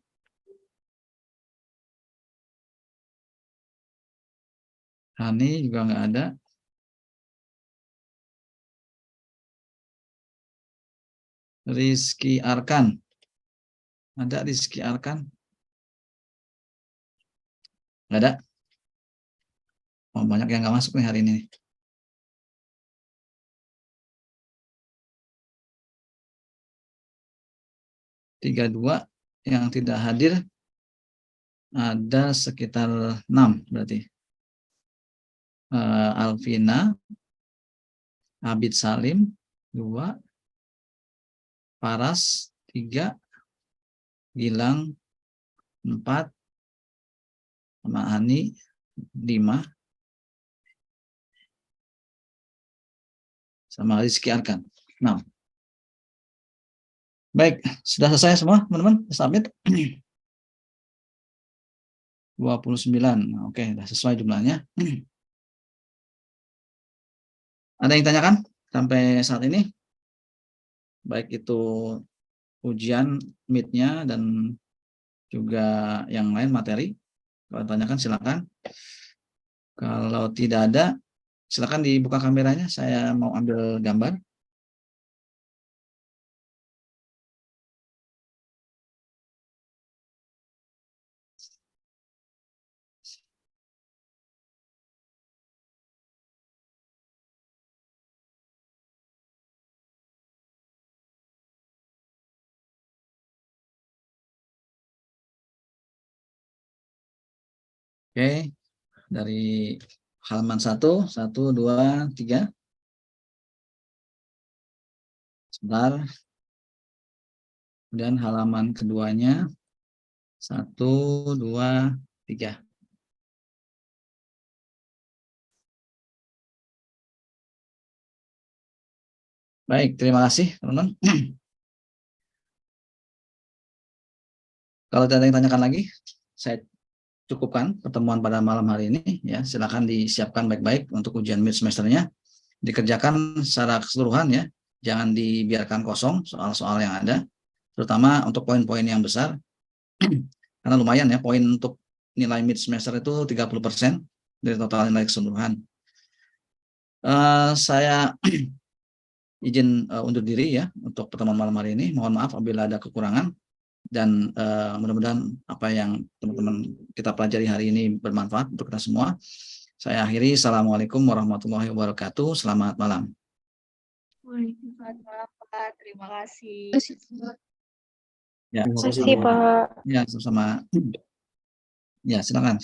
Hani juga nggak ada. Rizky Arkan. Ada Rizky Arkan? Nggak ada? Oh, banyak yang nggak masuk nih hari ini. Tiga dua yang tidak hadir ada sekitar 6 berarti. Alvina, Abid Salim 2, Paras 3, Gilang 4, sama Ani 5, sama Rizky Arkan 6. Baik, sudah selesai semua teman-teman? Submit. 29. Oke, sudah sesuai jumlahnya. Ada yang tanyakan sampai saat ini? Baik itu ujian meet-nya dan juga yang lain materi. Kalau tanyakan silakan. Kalau tidak ada, silakan dibuka kameranya. Saya mau ambil gambar. Oke, dari halaman 1, 2, 3. Sebentar. Kemudian halaman keduanya 1, 2, 3. Baik, terima kasih teman-teman. Kalau tidak ada yang tanyakan lagi, saya cukupkan pertemuan pada malam hari ini. Ya, silakan disiapkan baik-baik untuk ujian mid semesternya. Dikerjakan secara keseluruhan ya, jangan dibiarkan kosong soal-soal yang ada, terutama untuk poin-poin yang besar. Karena lumayan ya, poin untuk nilai mid semester itu 30% dari total nilai keseluruhan. Saya izin undur diri ya untuk pertemuan malam hari ini. Mohon maaf apabila ada kekurangan, dan mudah-mudahan apa yang teman-teman kita pelajari hari ini bermanfaat untuk kita semua. Saya akhiri. Assalamualaikum warahmatullahi wabarakatuh. Selamat malam. Waalaikumsalam, Pak. Terima kasih. Ya, Terima kasih, Pak. ya sama-sama. Ya, silakan.